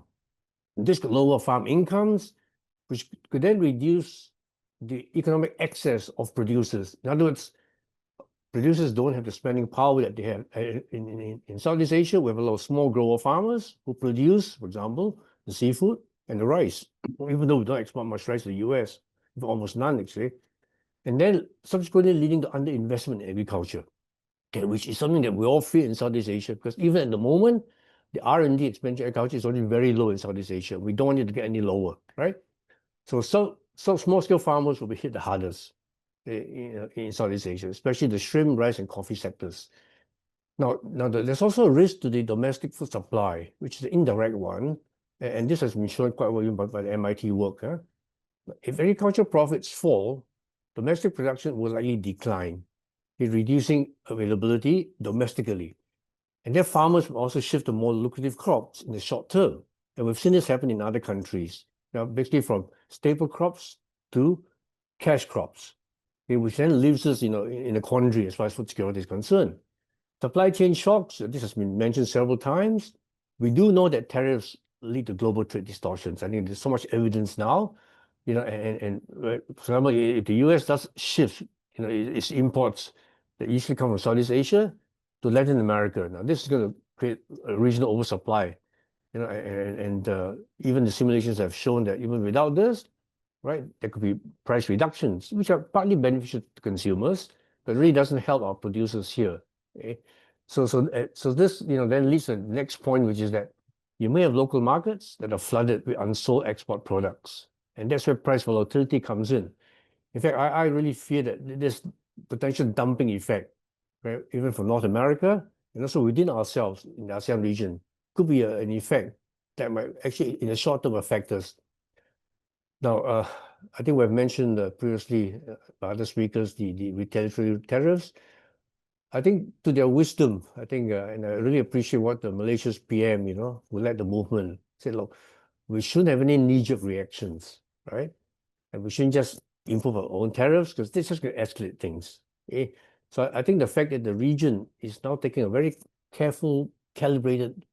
This could lower farm incomes, which could then reduce the economic access of producers. In other words, producers don't have the spending power that they have. In Southeast Asia, we have a lot of small grower farmers who produce, for example, the seafood and the rice, even though we don't export much rice to the US, almost none actually. And then subsequently leading to underinvestment in agriculture, okay, which is something that we all fear in Southeast Asia, because even at the moment, the R&D expenditure agriculture is already very low in Southeast Asia. We don't want it to get any lower, right? So small-scale farmers will be hit the hardest in Southeast Asia, especially the shrimp, rice, and coffee sectors. Now there's also a risk to the domestic food supply, which is the indirect one, and this has been shown quite well by the MIT work. If agricultural profits fall, domestic production will likely decline, reducing availability domestically. And then farmers will also shift to more lucrative crops in the short term. And we've seen this happen in other countries. Now, basically from staple crops to cash crops, which then leaves us, in a quandary as far as food security is concerned. Supply chain shocks, this has been mentioned several times. We do know that tariffs lead to global trade distortions. I think there's so much evidence now, and for example, if the US does shift, its imports that usually come from Southeast Asia to Latin America, now this is going to create a regional oversupply, and even the simulations have shown that even without this, right, there could be price reductions, which are partly beneficial to consumers, but really doesn't help our producers here. Okay? So this, then leads to the next point, which is that you may have local markets that are flooded with unsold export products, and that's where price volatility comes in. In fact, I really fear that this potential dumping effect, right, even for North America and also within ourselves in the ASEAN region, could be an effect that might actually, in the short term, affect us. Now, I think we've mentioned previously by other speakers the retaliatory tariffs. I think to their wisdom, and I really appreciate what the Malaysia's PM, who led the movement, said, look, we shouldn't have any knee-jerk reactions, right? And we shouldn't just impose our own tariffs, because this is going to escalate things. Okay? So I think the fact that the region is now taking a very careful, calibrated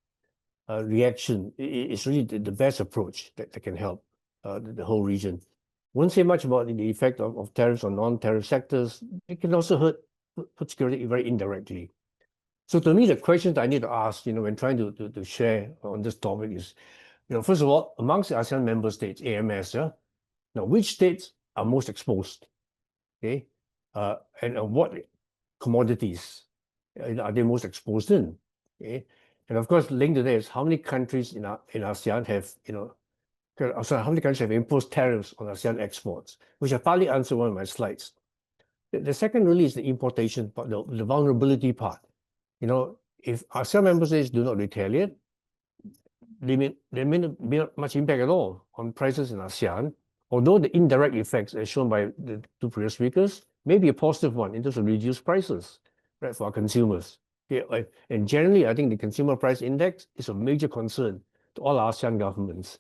reaction is really the best approach that can help the whole region. Won't say much about the effect of tariffs on non-tariff sectors. It can also hurt food security very indirectly. So to me, the questions I need to ask, when trying to share on this topic is, first of all, amongst the ASEAN member states, AMS, now which states are most exposed? Okay, and what commodities are they most exposed in? Okay, And of course, linked to this, how many countries in ASEAN have, sorry, how many countries have imposed tariffs on ASEAN exports, which I partly answered one of my slides. The second really is the importation part, the vulnerability part. If ASEAN member states do not retaliate, there may not be much impact at all on prices in ASEAN, although the indirect effects, as shown by the two previous speakers, may be a positive one in terms of reduced prices, right, for our consumers. Okay, and generally, I think the consumer price index is a major concern to all ASEAN governments.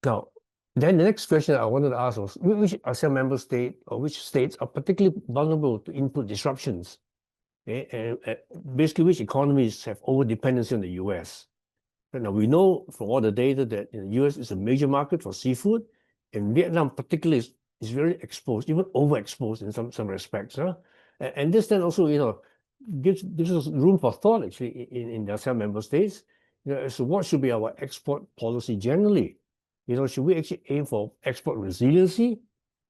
Now, then the next question I wanted to ask was, which ASEAN member state or which states are particularly vulnerable to input disruptions? Okay? And basically, which economies have over-dependency on the US? Now, we know from all the data that the US is a major market for seafood, and Vietnam particularly is very exposed, even overexposed in some respects. Huh? And this then also, gives us room for thought, actually, in the ASEAN member states. So what should be our export policy generally? Should we actually aim for export resiliency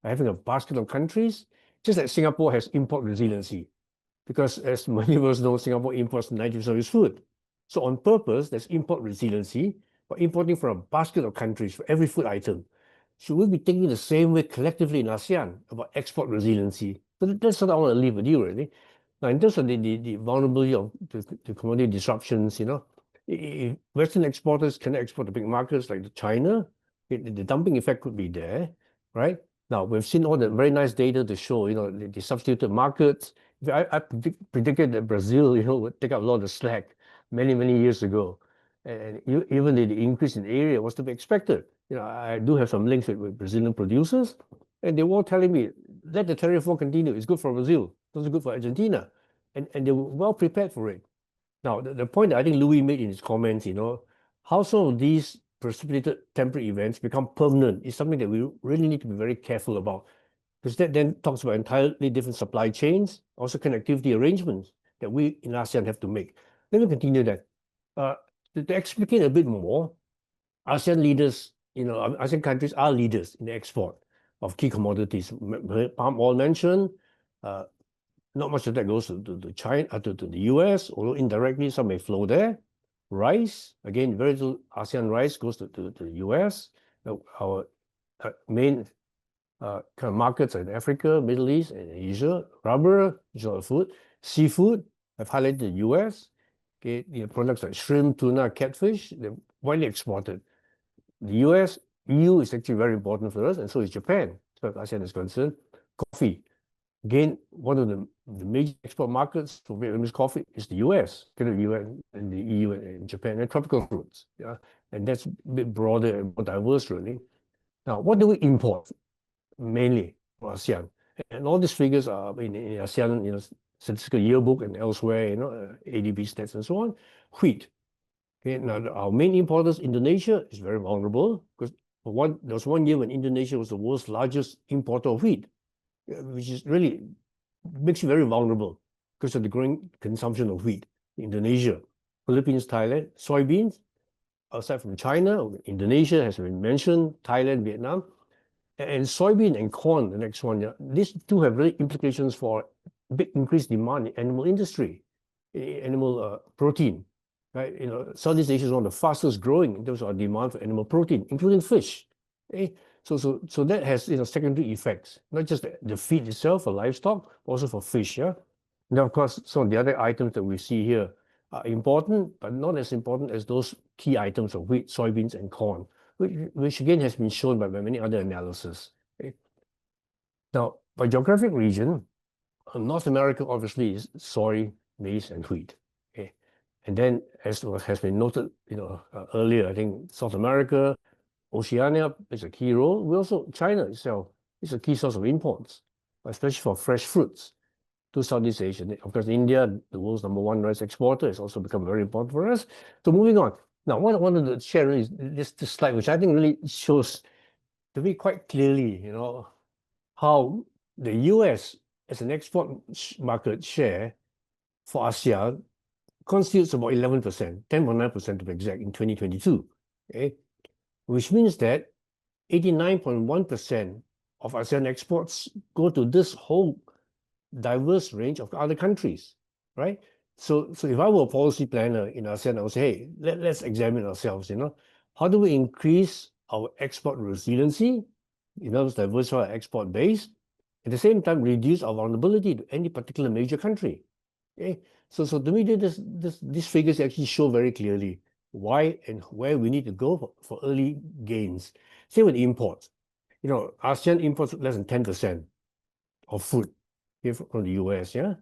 by having a basket of countries, just like Singapore has import resiliency? Because as many of us know, Singapore imports 90% of its food. So on purpose, there's import resiliency, but importing from a basket of countries for every food item. Should we be thinking the same way collectively in ASEAN about export resiliency? So that's what I want to leave with you, really. Now, in terms of the vulnerability of the commodity disruptions, if Western exporters can export to big markets like China, the dumping effect could be there, right? Now, we've seen all the very nice data to show, the substituted markets. I predicted that Brazil, would take up a lot of the slack many, many years ago. And even the increase in area was to be expected. I do have some links with Brazilian producers, and they were all telling me, let the tariff war continue. It's good for Brazil. It's also good for Argentina. And they were well prepared for it. Now, the point that I think Louis made in his comments, how some of these precipitated temporary events become permanent is something that we really need to be very careful about, because that then talks about entirely different supply chains, also connectivity arrangements that we in ASEAN have to make. Let me continue that. To explicate a bit more, ASEAN leaders, ASEAN countries are leaders in the export of key commodities. Palm oil mentioned, not much of that goes to China, to the US, although indirectly some may flow there. Rice, again, very little ASEAN rice goes to the US. Our main kind of markets are in Africa, Middle East, and Asia. Rubber, food. Seafood, I've highlighted the US. Okay, products like shrimp, tuna, catfish, they're widely exported. The US, EU is actually very important for us, and so is Japan, as far as ASEAN is concerned. Coffee. Again, one of the major export markets for Vietnamese coffee is the US, the US and the EU and Japan, and tropical fruits. Yeah, and that's a bit broader and more diverse, really. Now, what do we import mainly for ASEAN? And all these figures are in ASEAN, statistical yearbook and elsewhere, ADB stats and so on. Wheat. Okay, now our main importers, Indonesia, is very vulnerable because there was one year when Indonesia was the world's largest importer of wheat, which is really makes you very vulnerable because of the growing consumption of wheat. Indonesia, Philippines, Thailand, soybeans, aside from China, Indonesia has been mentioned, Thailand, Vietnam, and soybean and corn, the next one. Yeah, these two have really implications for big increased demand in animal industry, animal protein. Right? Southeast Asia is one of the fastest growing in terms of our demand for animal protein, including fish. Okay? So that has secondary effects, not just the feed itself for livestock, but also for fish. Yeah. Now, of course, some of the other items that we see here are important, but not as important as those key items of wheat, soybeans, and corn, which again has been shown by many other analyses. Okay? Now, by geographic region, North America obviously is soy, maize, and wheat. Okay, and then as has been noted, earlier, I think South America, Oceania plays a key role. China itself is a key source of imports, especially for fresh fruits to Southeast Asia. Of course, India, the world's #1 rice exporter, has also become very important for us. So moving on. Now, what I wanted to share is this slide, which I think really shows to me quite clearly, how the US as an export market share for ASEAN constitutes about 11%, 10.9% to be exact, in 2022. Okay? Which means that 89.1% of ASEAN exports go to this whole diverse range of other countries, right? So if I were a policy planner in ASEAN, I would say, hey, let's examine ourselves, how do we increase our export resiliency, diversify our export base, at the same time reduce our vulnerability to any particular major country. Okay, so to me, these figures actually show very clearly why and where we need to go for early gains. Same with imports. ASEAN imports less than 10% of food from the US, yeah?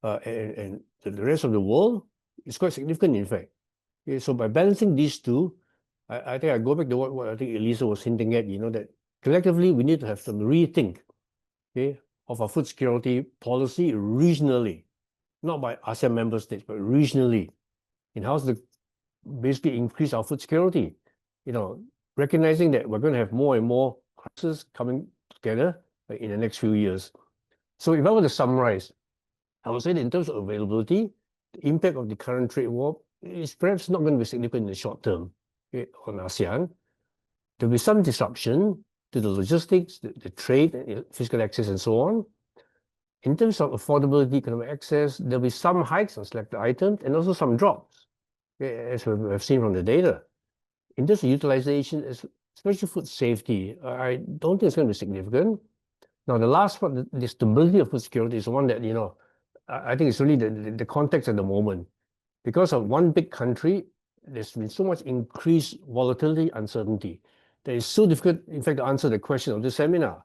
And the rest of the world is quite significant, in fact. Okay, so by balancing these two, I think I go back to what I think Elyssa was hinting at, that collectively we need to have some rethink, okay, of our food security policy regionally, not by ASEAN member states, but regionally, in how to basically increase our food security, recognizing that we're going to have more and more crises coming together in the next few years. So if I were to summarize, I would say that in terms of availability, the impact of the current trade war is perhaps not going to be significant in the short term, okay, on ASEAN. There'll be some disruption to the logistics, the trade, and fiscal access, and so on. In terms of affordability, economic access, there'll be some hikes on selected items and also some drops, okay, as we've seen from the data. In terms of utilization, especially food safety, I don't think it's going to be significant. Now, the last part, the stability of food security, is one that, I think it's really the context at the moment. Because of one big country, there's been so much increased volatility, uncertainty, that it's so difficult, in fact, to answer the question of this seminar,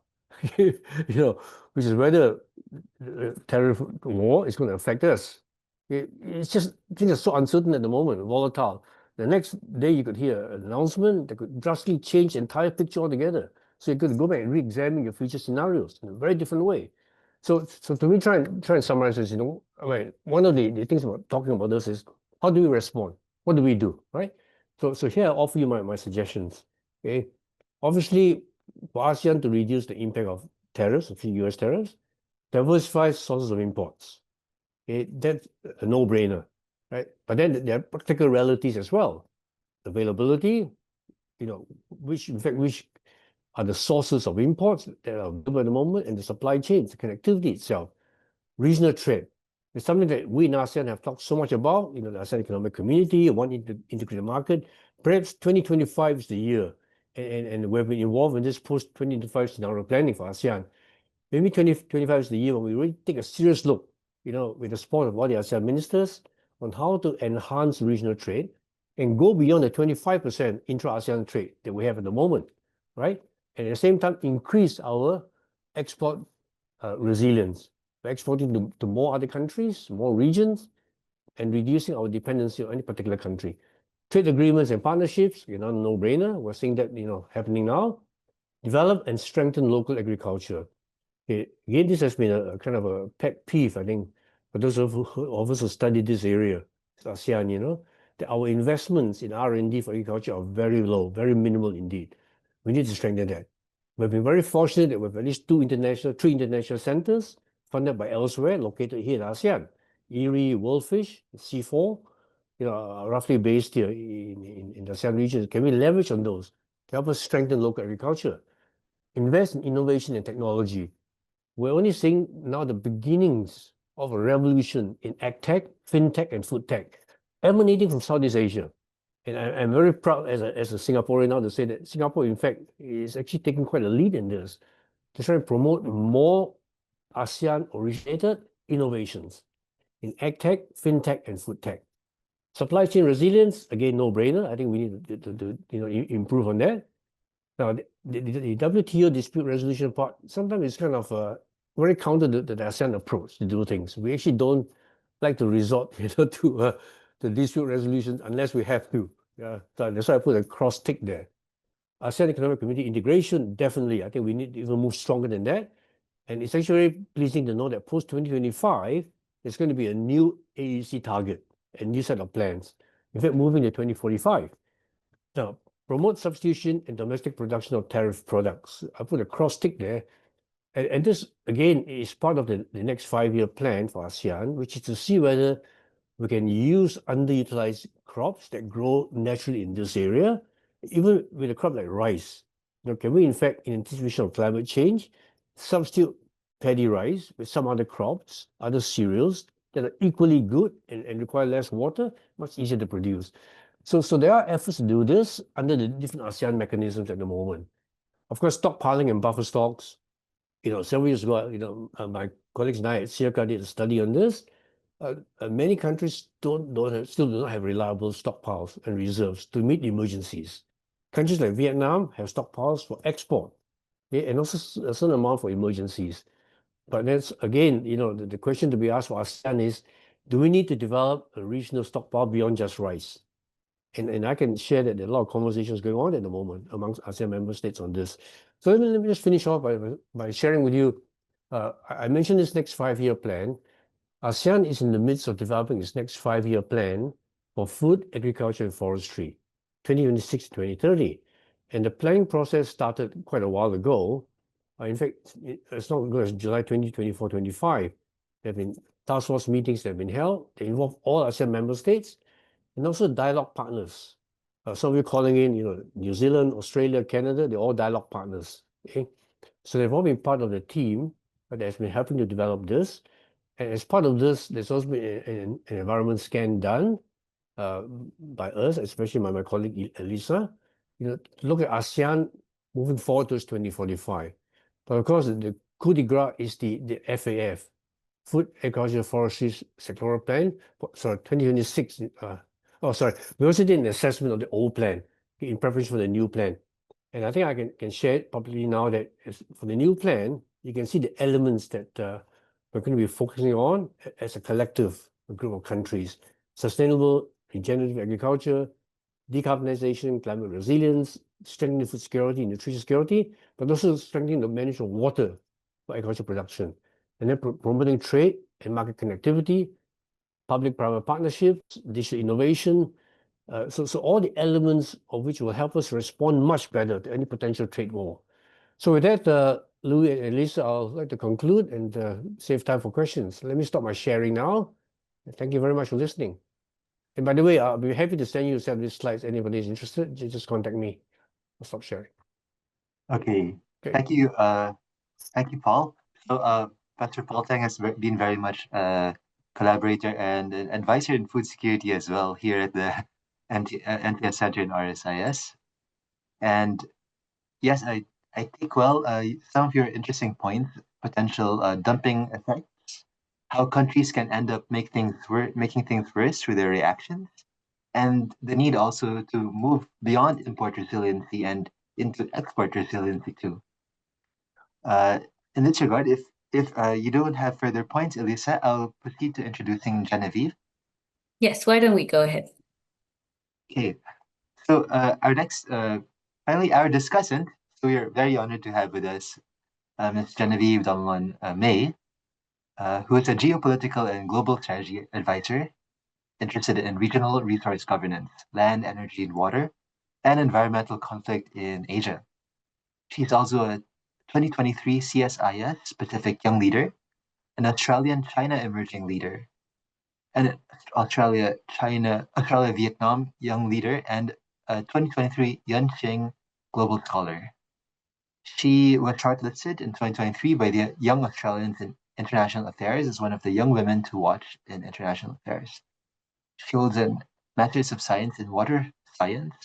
which is whether the tariff war is going to affect us. It's just, things are so uncertain at the moment, volatile. The next day you could hear an announcement that could drastically change the entire picture altogether. So you could go back and re-examine your future scenarios in a very different way. So to me, try and summarize this, one of the things about talking about this is, how do we respond? What do we do, right? So here I offer you my suggestions, okay? Obviously, for ASEAN to reduce the impact of tariffs, a few US tariffs, diversify sources of imports. Okay, that's a no-brainer, right? But then there are practical realities as well. Availability, which are the sources of imports that are available at the moment, and the supply chains, the connectivity itself. Regional trade is something that we in ASEAN have talked so much about, the ASEAN Economic Community, one integrated market. Perhaps 2025 is the year, and we've been involved in this post-2025 scenario planning for ASEAN. Maybe 2025 is the year when we really take a serious look, with the support of all the ASEAN ministers, on how to enhance regional trade and go beyond the 25% intra-ASEAN trade that we have at the moment, right? And at the same time, increase our export resilience. We're exporting to more other countries, more regions, and reducing our dependency on any particular country. Trade agreements and partnerships, no-brainer. We're seeing that, happening now. Develop and strengthen local agriculture. Okay. Again, this has been a kind of a pet peeve, I think, for those of us who study this area, ASEAN, that our investments in R&D for agriculture are very low, very minimal indeed. We need to strengthen that. We've been very fortunate that we have at least three international centers funded by elsewhere, located here in ASEAN. ERI, WorldFish, C4, are roughly based here in the ASEAN region. Can we leverage on those to help us strengthen local agriculture? Invest in innovation and technology. We're only seeing now the beginnings of a revolution in agtech, fintech, and food tech, emanating from Southeast Asia. And I'm very proud as a Singaporean now to say that Singapore, in fact, is actually taking quite a lead in this, to try and promote more ASEAN-originated innovations in agtech, fintech, and food tech. Supply chain resilience, again, no-brainer. I think we need to improve on that. Now, the WTO dispute resolution part, sometimes it's kind of very counter to the ASEAN approach to do things. We actually don't like to resort to dispute resolutions unless we have to. Yeah, so that's why I put a cross tick there. ASEAN Economic Community integration, definitely. I think we need to even move stronger than that. And it's actually very pleasing to know that post-2025, there's going to be a new AEC target, a new set of plans. In fact, moving to 2045. Now, promote substitution and domestic production of tariff products. I put a cross tick there. And this, again, is part of the next 5-year plan for ASEAN, which is to see whether we can use underutilized crops that grow naturally in this area, even with a crop like rice. Can we, in fact, in anticipation of climate change, substitute paddy rice with some other crops, other cereals, that are equally good and require less water, much easier to produce. So there are efforts to do this under the different ASEAN mechanisms at the moment. Of course, stockpiling and buffer stocks, several years ago, my colleagues and I at CIRCA did a study on this. Many countries still do not have reliable stockpiles and reserves to meet emergencies. Countries like Vietnam have stockpiles for export, and also a certain amount for emergencies. But that's, again, the question to be asked for ASEAN is, do we need to develop a regional stockpile beyond just rice? And I can share that there are a lot of conversations going on at the moment amongst ASEAN member states on this. So let me just finish off by sharing with you, I mentioned this next 5-year plan. ASEAN is in the midst of developing its next 5-year plan for food, agriculture, and forestry, 2026 to 2030. And the planning process started quite a while ago. In fact, it's not ago as July 2024-25. There have been task force meetings that have been held. They involve all ASEAN member states and also dialogue partners. Some of you calling in, New Zealand, Australia, Canada, they're all dialogue partners. Okay? So they've all been part of the team that has been helping to develop this. And as part of this, there's also been an environment scan done by us, especially by my colleague Elyssa, to look at ASEAN moving forward towards 2045. But of course, the coup de grace is the FAF, Food, Agriculture, Forestry Sectoral Plan, 2026. We also did an assessment of the old plan in preparation for the new plan. And I think I can share it publicly now that for the new plan, you can see the elements that we're going to be focusing on as a collective group of countries: sustainable, regenerative agriculture, decarbonization, climate resilience, strengthening food security, nutrition security, but also strengthening the management of water for agricultural production, and then promoting trade and market connectivity, public-private partnerships, digital innovation. So all the elements of which will help us respond much better to any potential trade war. So with that, Louis and Elyssa, I'd like to conclude and save time for questions. Let me stop my sharing now. Thank you very much for listening. And by the way, I'll be happy to send you some of these slides. Anybody is interested, just contact me. I'll stop sharing. Okay. Thank you, Paul. So Professor Paul Teng has been very much a collaborator and an advisor in food security as well here at the NPS Center in RSIS. And yes, I take well some of your interesting points, potential dumping effects, how countries can end up making things worse through their reactions, and the need also to move beyond import resiliency and into export resiliency too. In this regard, if you don't have further points, Elyssa, I'll proceed to introducing Genevieve. Yes, why don't we go ahead? Okay, so our next, finally, our discussant. So we are very honored to have with us Ms. Genevieve Donellon May, who is a geopolitical and global strategy advisor interested in regional resource governance, land, energy, and water, and environmental conflict in Asia. She's also a 2023 CSIS Pacific Young Leader, an Australian-China Emerging Leader, an Australia-Vietnam Young Leader, and a 2023 Yunqing Global Scholar. She was shortlisted in 2023 by the Young Australians in International Affairs as one of the young women to watch in international affairs. She holds a Master's of Science in Water Science,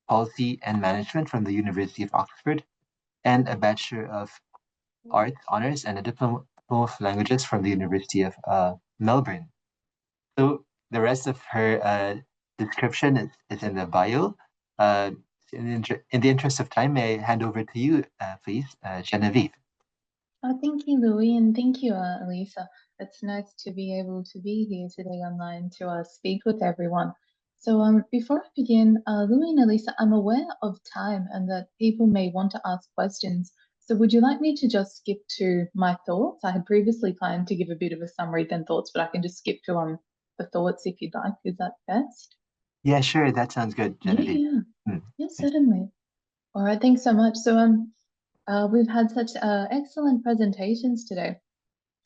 Policy and Management from the University of Oxford, and a Bachelor of Arts Honors and a Diploma of Languages from the University of Melbourne. So the rest of her description is in the bio. In the interest of time, may I hand over to you, please, Genevieve. Thank you, Louis, and thank you, Elyssa. It's nice to be able to be here today online to speak with everyone. So before I begin, Louis and Elyssa, I'm aware of time and that people may want to ask questions. So would you like me to just skip to my thoughts? I had previously planned to give a bit of a summary, then thoughts, but I can just skip to the thoughts if you'd like. Is that best? Yeah, sure. That sounds good, Genevieve. Yeah, certainly. All right, thanks so much. So we've had such excellent presentations today.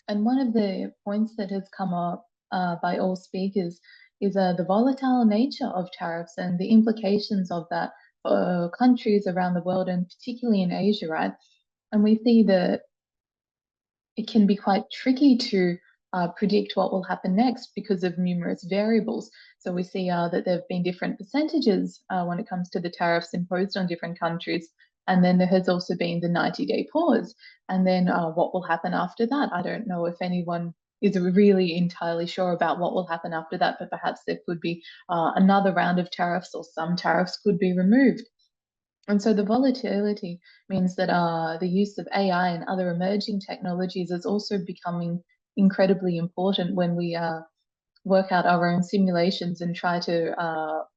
And one of the points that has come up by all speakers is the volatile nature of tariffs and the implications of that for countries around the world, and particularly in Asia, right? And we see that it can be quite tricky to predict what will happen next because of numerous variables. So we see that there have been different percentages when it comes to the tariffs imposed on different countries. And then there has also been the 90-day pause. And then what will happen after that? I don't know if anyone is really entirely sure about what will happen after that, but perhaps there could be another round of tariffs, or some tariffs could be removed. And so the volatility means that the use of AI and other emerging technologies is also becoming incredibly important when we work out our own simulations and try to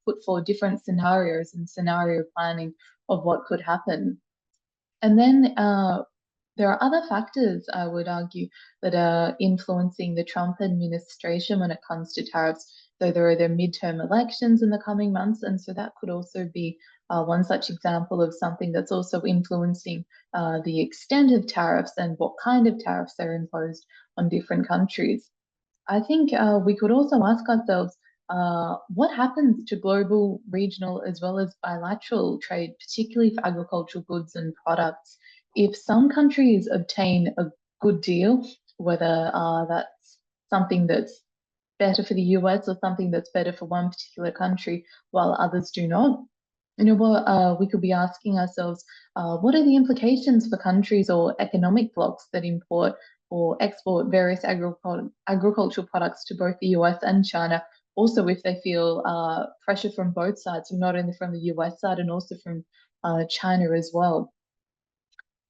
put forward different scenarios and scenario planning of what could happen. And then there are other factors, I would argue, that are influencing the Trump administration when it comes to tariffs. So there are the midterm elections in the coming months, and so that could also be one such example of something that's also influencing the extent of tariffs and what kind of tariffs are imposed on different countries. I think we could also ask ourselves, what happens to global, regional, as well as bilateral trade, particularly for agricultural goods and products, if some countries obtain a good deal, whether that's something that's better for the US or something that's better for one particular country, while others do not? You know what, we could be asking ourselves, what are the implications for countries or economic blocs that import or export various agricultural products to both the US and China? Also, if they feel pressure from both sides, not only from the US side and also from China as well.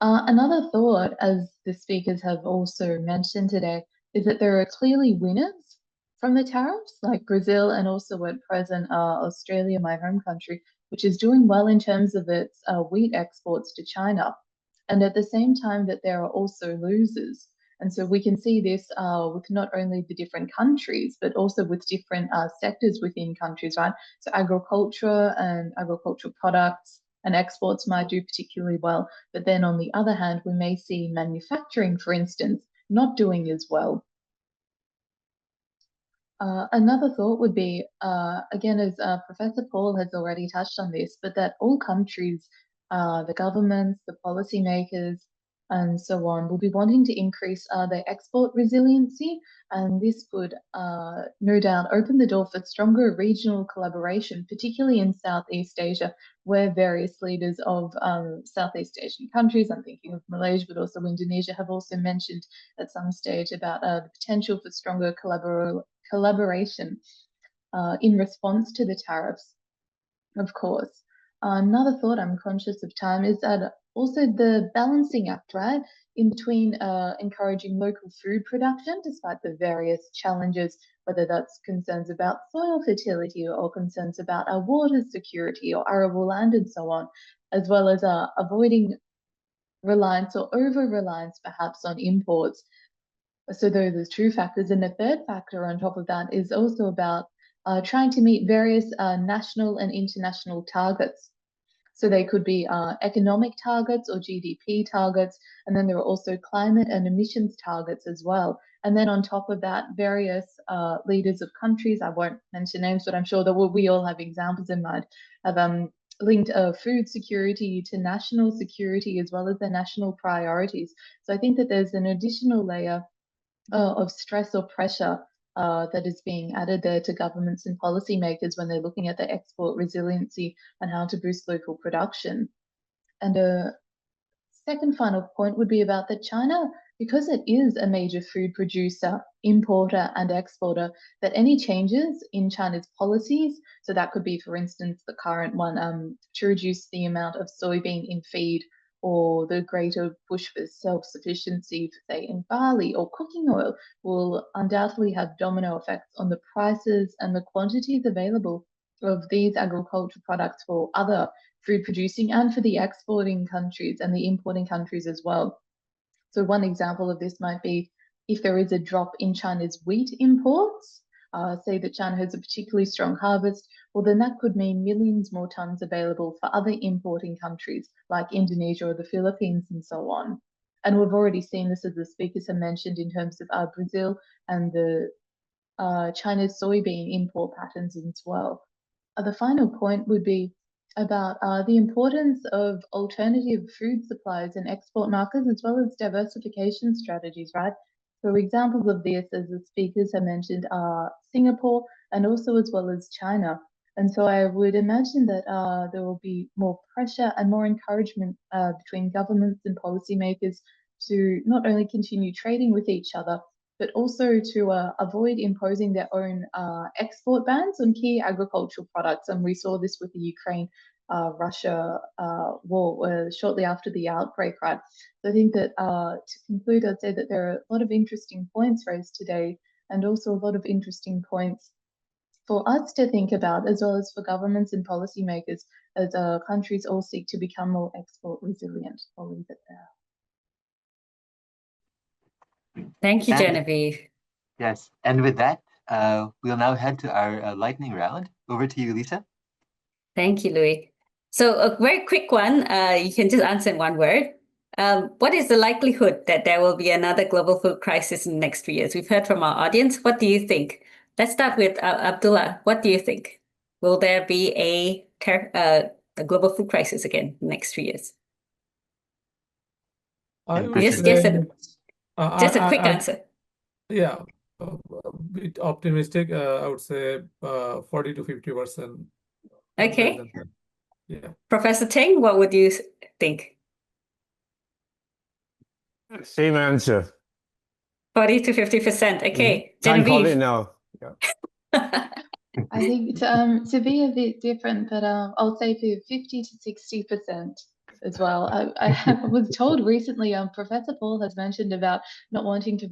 Another thought, as the speakers have also mentioned today, is that there are clearly winners from the tariffs, like Brazil and also at present Australia, my home country, which is doing well in terms of its wheat exports to China. And at the same time that there are also losers. And so we can see this with not only the different countries, but also with different sectors within countries, right? So agriculture and agricultural products and exports might do particularly well. But then on the other hand, we may see manufacturing, for instance, not doing as well. Another thought would be, again, as Professor Paul has already touched on this, but that all countries, the governments, the policymakers, and so on, will be wanting to increase their export resiliency, and this would no doubt open the door for stronger regional collaboration, particularly in Southeast Asia, where various leaders of Southeast Asian countries, I'm thinking of Malaysia, but also Indonesia, have also mentioned at some stage about the potential for stronger collaboration in response to the tariffs, of course. Another thought, I'm conscious of time, is that also the balancing act, right, in between encouraging local food production despite the various challenges, whether that's concerns about soil fertility or concerns about our water security or arable land and so on, as well as avoiding reliance or over-reliance perhaps on imports. So those are two factors. And the third factor on top of that is also about trying to meet various national and international targets. So they could be economic targets or GDP targets, and then there are also climate and emissions targets as well. And then on top of that, various leaders of countries, I won't mention names, but I'm sure that we all have examples in mind, have linked food security to national security as well as their national priorities. So I think that there's an additional layer of stress or pressure that is being added there to governments and policymakers when they're looking at their export resiliency and how to boost local production. And a second final point would be about that China, because it is a major food producer, importer, and exporter, that any changes in China's policies, so that could be, for instance, the current one to reduce the amount of soybean in feed, or the greater push for self-sufficiency, say, in barley or cooking oil, will undoubtedly have domino effects on the prices and the quantities available of these agricultural products for other food producing and for the exporting countries and the importing countries as well. So one example of this might be if there is a drop in China's wheat imports, say that China has a particularly strong harvest, well, then that could mean millions more tons available for other importing countries like Indonesia or the Philippines and so on. And we've already seen this, as the speakers have mentioned, in terms of Brazil and the China's soybean import patterns as well. The final point would be about the importance of alternative food supplies and export markets, as well as diversification strategies, right? So examples of this, as the speakers have mentioned, are Singapore and also as well as China. And so I would imagine that there will be more pressure and more encouragement between governments and policymakers to not only continue trading with each other, but also to avoid imposing their own export bans on key agricultural products. And we saw this with the Ukraine-Russia war shortly after the outbreak, right? So I think that to conclude, I'd say that there are a lot of interesting points raised today, and also a lot of interesting points for us to think about, as well as for governments and policymakers, as countries all seek to become more export resilient. I'll leave it there. Thank you, And- Genevieve. Yes, and with that, we'll now head to our lightning round. Over to you, Elyssa. Thank you, Louis. So a very quick one, you can just answer in one word. What is the likelihood that there will be another global food crisis in the next 3 years? We've heard from our audience. What do you think? Let's start with Abdullah. What do you think? Will there be a global food crisis again in the next 3 years? I would Yes, say, just a quick answer. yeah, a bit optimistic. I would say 40 to 50%. Okay. less than that. Yeah. Professor Teng, what would you think? Same answer. 40 to 50%. Okay. Can't call it Genevieve. now. Yeah. I think to be a bit different, but I'll say for 50 to 60% as well. I was told recently, Professor Paul has mentioned about not wanting to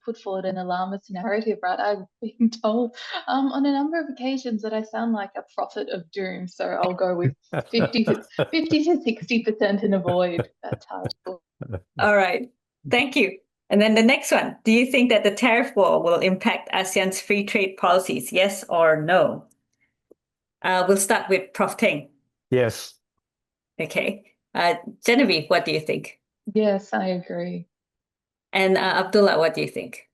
put forward an alarmist narrative, right? I've been told on a number of occasions that I sound like a prophet of doom, so I'll go with 50 to 60% and avoid that title. All right. Thank you. And then the next one, do you think that the tariff war will impact ASEAN's free trade policies? Yes or no? We'll start with Prof. Teng. Yes. Okay. Genevieve, what do you think? Yes, I agree. And Abdullah, what do you think?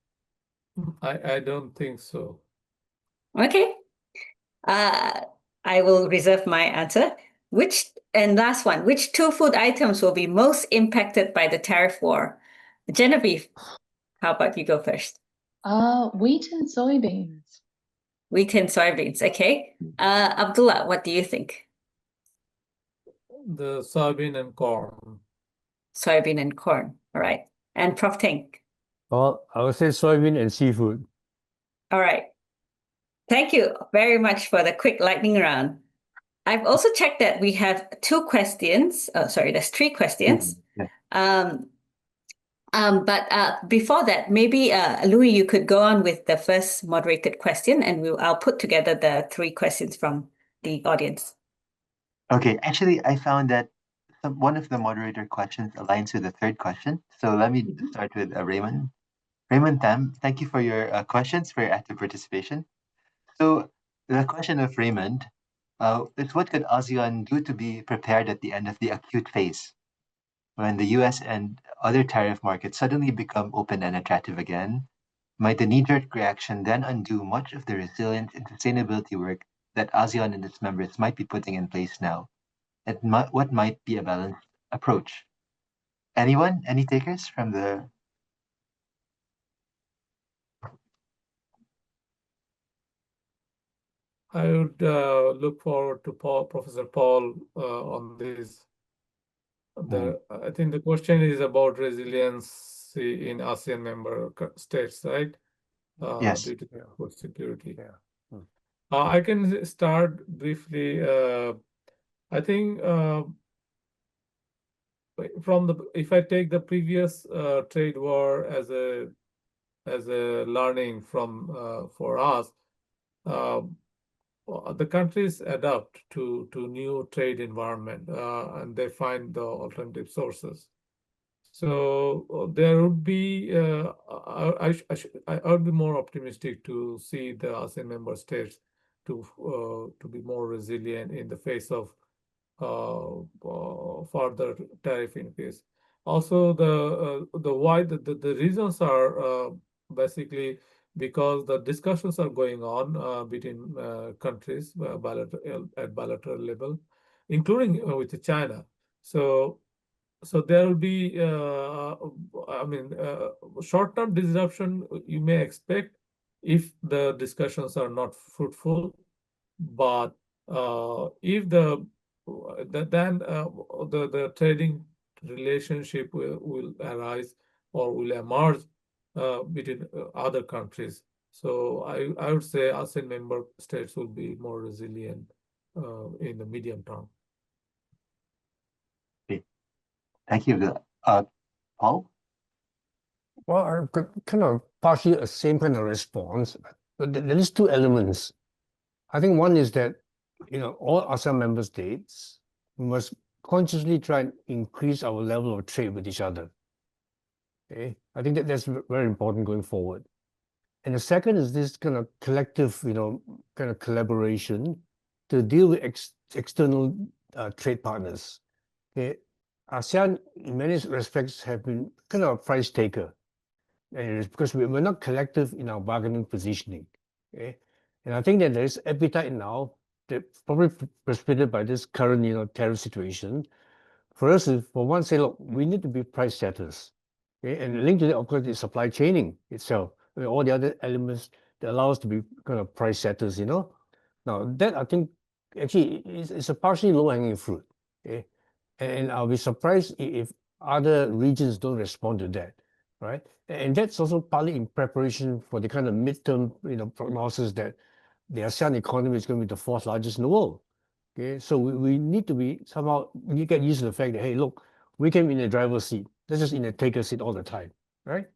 I don't think so. Okay. I will reserve my answer. And last one, which two food items will be most impacted by the tariff war? Genevieve, how about you go first? Wheat and soybeans. Wheat and soybeans. Okay. Abdullah, what do you think? The soybean and corn. Soybean and corn. All right. And Prof. Teng. Well, I would say soybean and seafood. All right. Thank you very much for the quick lightning round. I've also checked that we have 2 questions. Oh, sorry, there's 3 questions. Yeah. But before that, maybe Louis, you could go on with the first moderated question, and I'll put together the 3 questions from the audience. Okay, actually, I found that one of the moderator questions aligns with the third question. So let me start with Raymond. Raymond Tam, thank you for your questions, for your active participation. So the question of Raymond is, what could ASEAN do to be prepared at the end of the acute phase, when the US and other tariff markets suddenly become open and attractive again? Might the knee-jerk reaction then undo much of the resilience and sustainability work that ASEAN and its members might be putting in place now? And what might be a balanced approach? Anyone? Any takers from the... I would look forward to Professor Paul on this. I think the question is about resiliency in ASEAN member states, right? Yes. Due to food security. Yeah. I can start briefly. I think if I take the previous trade war as a learning from for us, the countries adapt to new trade environment and they find the alternative sources. So there would be I would be more optimistic to see the ASEAN member states to be more resilient in the face of further tariff increase. Also, the reasons are basically because the discussions are going on between countries at bilateral level, including with China. So so there will be, short-term disruption you may expect if the discussions are not fruitful, but if the trading relationship will arise or will emerge between other countries. So I would say ASEAN member states will be more resilient in the medium term. Thank you. Paul? Well, kind of partially the same kind of response, but there is two elements. I think one is that, all ASEAN member states must consciously try and increase our level of trade with each other. Okay, I think that's very important going forward. And the second is this kind of collective, kind of collaboration to deal with external trade partners. Okay, ASEAN, in many respects, have been kind of a price taker, and it's because we're not collective in our bargaining positioning. Okay, and I think that there is appetite now, that probably precipitated by this current, tariff situation, for us to, for one, say, look, we need to be price setters. Okay, and linked to that, of course, is supply chaining itself. All the other elements that allow us to be kind of price setters. Now that I think actually is a partially low-hanging fruit. Okay, and I'll be surprised if other regions don't respond to that, right? And that's also partly in preparation for the kind of midterm, prognosis that the ASEAN economy is going to be the fourth largest in the world. Okay, so we need to be somehow, you get used to the fact that, hey, look, we can be in the driver's seat. Let's just in the taker seat all the time, right?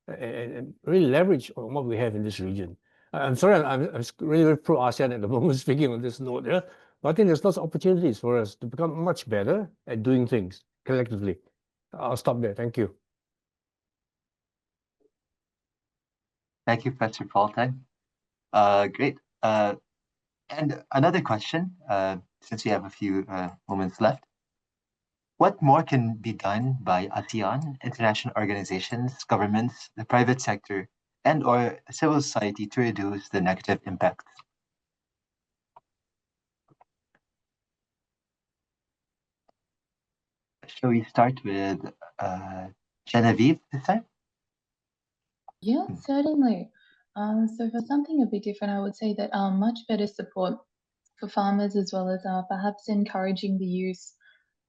And really leverage on what we have in this region. I'm sorry, I'm really, really pro-ASEAN at the moment, speaking on this note, yeah? But I think there's lots of opportunities for us to become much better at doing things collectively. I'll stop there. Thank you. Thank you, Professor Paul Teng. Great. And another question, since we have a few moments left. What more can be done by ASEAN, international organizations, governments, the private sector, and/or civil society to reduce the negative impacts? Shall we start with Genevieve this time? Yeah, certainly. So for something a bit different, I would say that much better support for farmers, as well as perhaps encouraging the use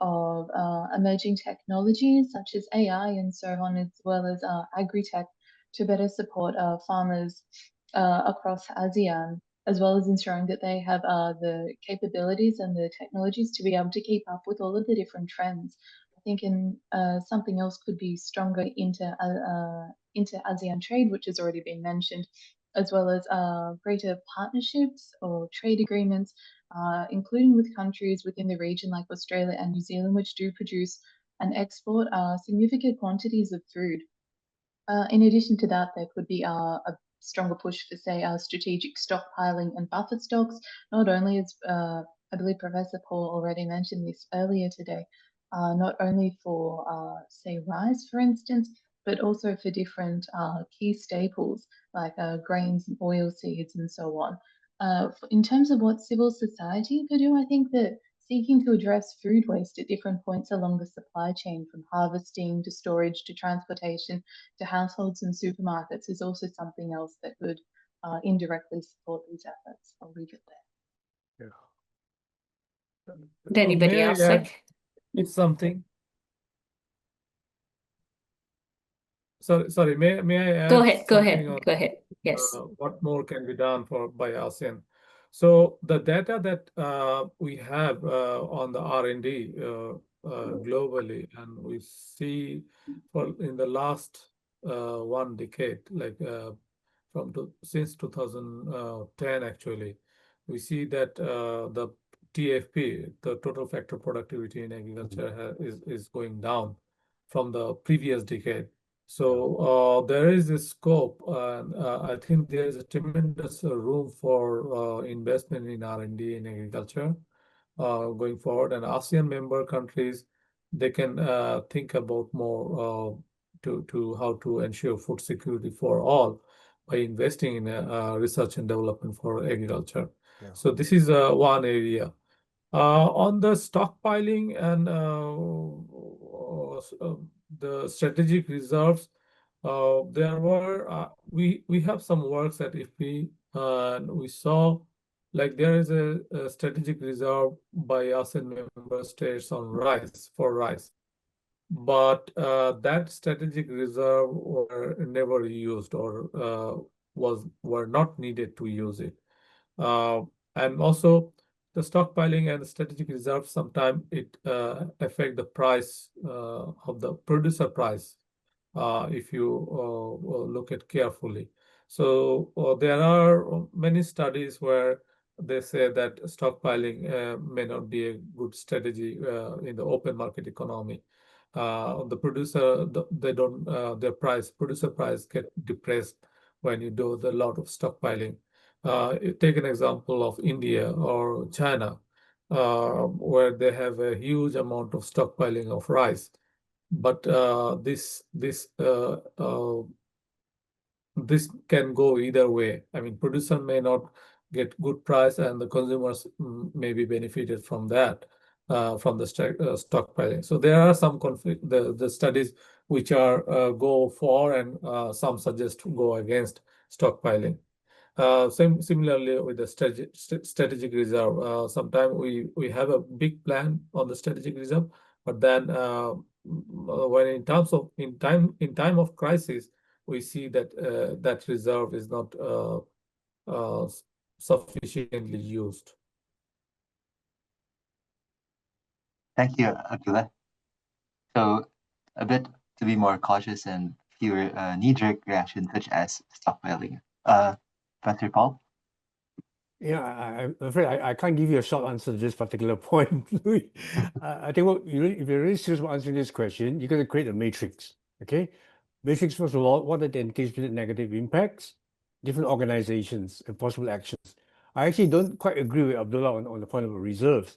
of emerging technologies such as AI and so on, as well as agri-tech, to better support farmers across ASEAN, as well as ensuring that they have the capabilities and the technologies to be able to keep up with all of the different trends. I think something else could be stronger into ASEAN trade, which has already been mentioned, as well as greater partnerships or trade agreements, including with countries within the region like Australia and New Zealand, which do produce and export significant quantities of food. In addition to that, there could be a stronger push for, say, strategic stockpiling and buffer stocks, not only as I believe Professor Paul already mentioned this earlier today, not only for, say, rice, for instance, but also for different key staples like grains and oil seeds and so on. In terms of what civil society could do, I think that seeking to address food waste at different points along the supply chain, from harvesting to storage to transportation to households and supermarkets, is also something else that could indirectly support these efforts. I'll leave it there. Yeah. Would anybody May I else add like? something? Sorry, may I add Go ahead, something on go ahead. Yes. what more can be done by ASEAN? So the data that we have on the R&D globally, and we see in the last 1 decade, like since 2010 actually, we see that the TFP, the total factor productivity in agriculture, is going down from the previous decade. So there is a scope, and I think there is a tremendous room for investment in R&D in agriculture going forward. And ASEAN member countries, they can think about more to how to ensure food security for all by investing in research and development for agriculture. Yeah. So this is one area. On the stockpiling and the strategic reserves, there were we have some works at IFPI, and we saw like there is a strategic reserve by ASEAN member states on rice for rice, but that strategic reserve were never used or were not needed to use it. And also the stockpiling and the strategic reserve, sometimes it affect the price of the producer price if you look at carefully. So there are many studies where they say that stockpiling may not be a good strategy in the open market economy. The producer, they don't, their producer price get depressed when you do the lot of stockpiling. Take an example of India or China, where they have a huge amount of stockpiling of rice. But this can go either way. I mean, producer may not get good price, and the consumers may be benefited from that, from the stockpiling. So there are some conflict. The studies which are go for, and some suggest to go against stockpiling. Similarly with the strategic reserve, sometimes we have a big plan on the strategic reserve, but then when in time of crisis, we see that that reserve is not sufficiently used. Thank you, Abdullah. So a bit to be more cautious and fewer knee-jerk reactions such as stockpiling. Professor Paul? Yeah, I'm afraid I can't give you a short answer to this particular point, Louis. I think if you're really serious about answering this question, you're going to create a matrix, okay? Matrix, first of all, what are the anticipated negative impacts, different organizations, and possible actions. I actually don't quite agree with Abdullah on the point of reserves.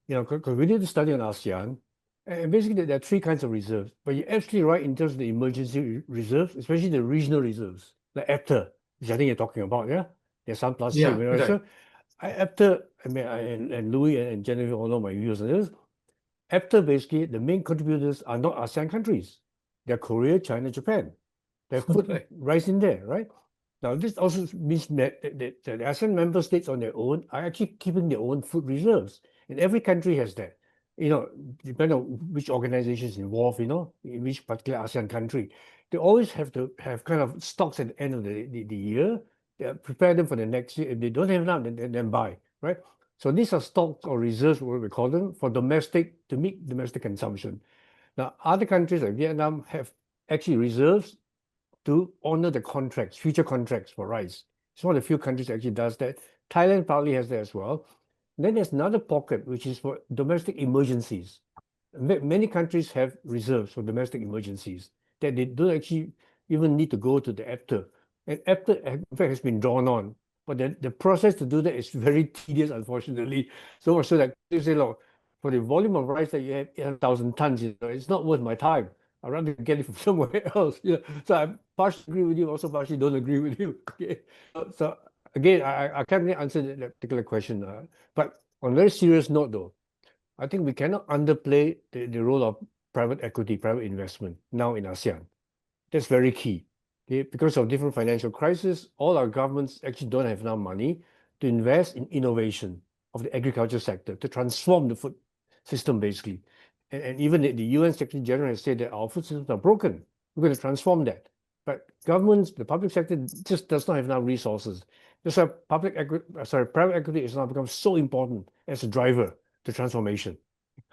You know, because we did a study on ASEAN, and basically there are three kinds of reserves. But you're absolutely right in terms of the emergency reserves, especially the regional reserves, like EPTA, which I think you're talking about, yeah? There's some plus Yeah, right. right. So EPTA, I mean, and Louis and Genevieve all know my views on this. EPTA, basically, the main contributors are not ASEAN countries. They're Korea, China, Japan. They put rice in there, right? Now, this also means that the ASEAN member states on their own are actually keeping their own food reserves. And every country has that. You know, depending on which organization is involved, you know, in which particular ASEAN country. They always have to have kind of stocks at the end of the year. They prepare them for the next year. If they don't have enough, then buy, right? So these are stocks or reserves, what we call them, for domestic, to meet domestic consumption. Now, other countries like Vietnam have actually reserves to honor the contracts, future contracts for rice. It's one of the few countries that actually does that. Thailand probably has that as well. And then there's another pocket, which is for domestic emergencies. Many countries have reserves for domestic emergencies that they don't actually even need to go to the EPTA. And EPTA, in fact, has been drawn on. But the process to do that is very tedious, unfortunately. So that they say, look, for the volume of rice that you have, 1,000 tons, you know, it's not worth my time. I'd rather get it from somewhere else. You know? So I partially agree with you, also partially don't agree with you. Okay. So again, I can't really answer that particular question. But on a very serious note, though, I think we cannot underplay the role of private equity, private investment now in ASEAN. That's very key. Okay? Because of different financial crises, all our governments actually don't have enough money to invest in innovation of the agriculture sector, to transform the food system, basically. And even the UN Secretary General has said that our food systems are broken. We're going to transform that. But governments, the public sector just does not have enough resources. That's why private equity has now become so important as a driver to transformation.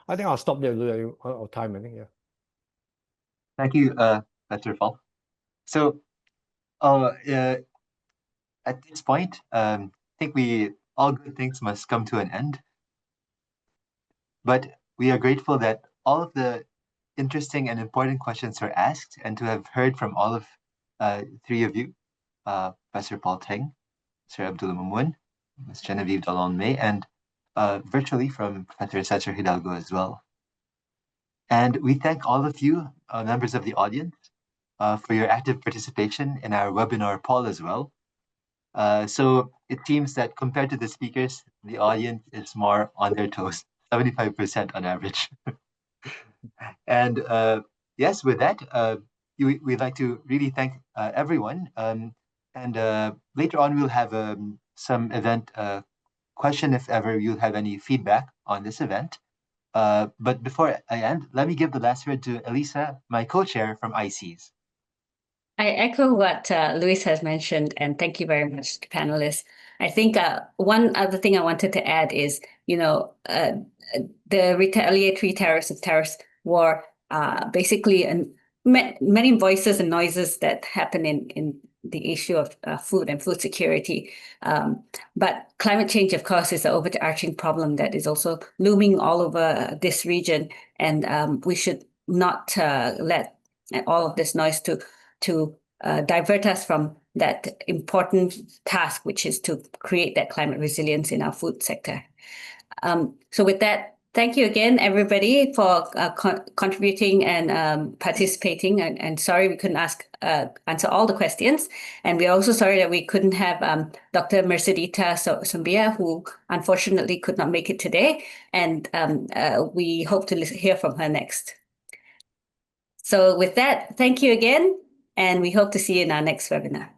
I think I'll stop there, out of time, I think, yeah. Thank you, Professor Paul. So, at this point, I think all good things must come to an end. But we are grateful that all of the interesting and important questions were asked, and to have heard from all of three of you, Professor Paul Teng, Sir Abdullah Mamun, Ms. Genevieve Donellon, and virtually from Professor Cesar Hidalgo as well. And we thank all of you, members of the audience, for your active participation in our webinar poll as well. So it seems that compared to the speakers, the audience is more on their toes, 75% on average. And yes, with that, we'd like to really thank everyone. And later on, we'll have some event question if ever you have any feedback on this event. But before I end, let me give the last word to Elyssa, my co-chair from ISEAS. I echo what Luis has mentioned, and thank you very much, panelists. I think one other thing I wanted to add is, the retaliatory terrorist war, basically, and many voices and noises that happen in the issue of food and food security. But climate change, of course, is an overarching problem that is also looming all over this region, and we should not let all of this noise to divert us from that important task, which is to create that climate resilience in our food sector. So with that, thank you again, everybody, for contributing and participating. And sorry we couldn't answer all the questions. And we're also sorry that we couldn't have Dr. Mercedita Sombia, who unfortunately could not make it today. And we hope to hear from her next. So with that, thank you again. And we hope to see you in our next webinar.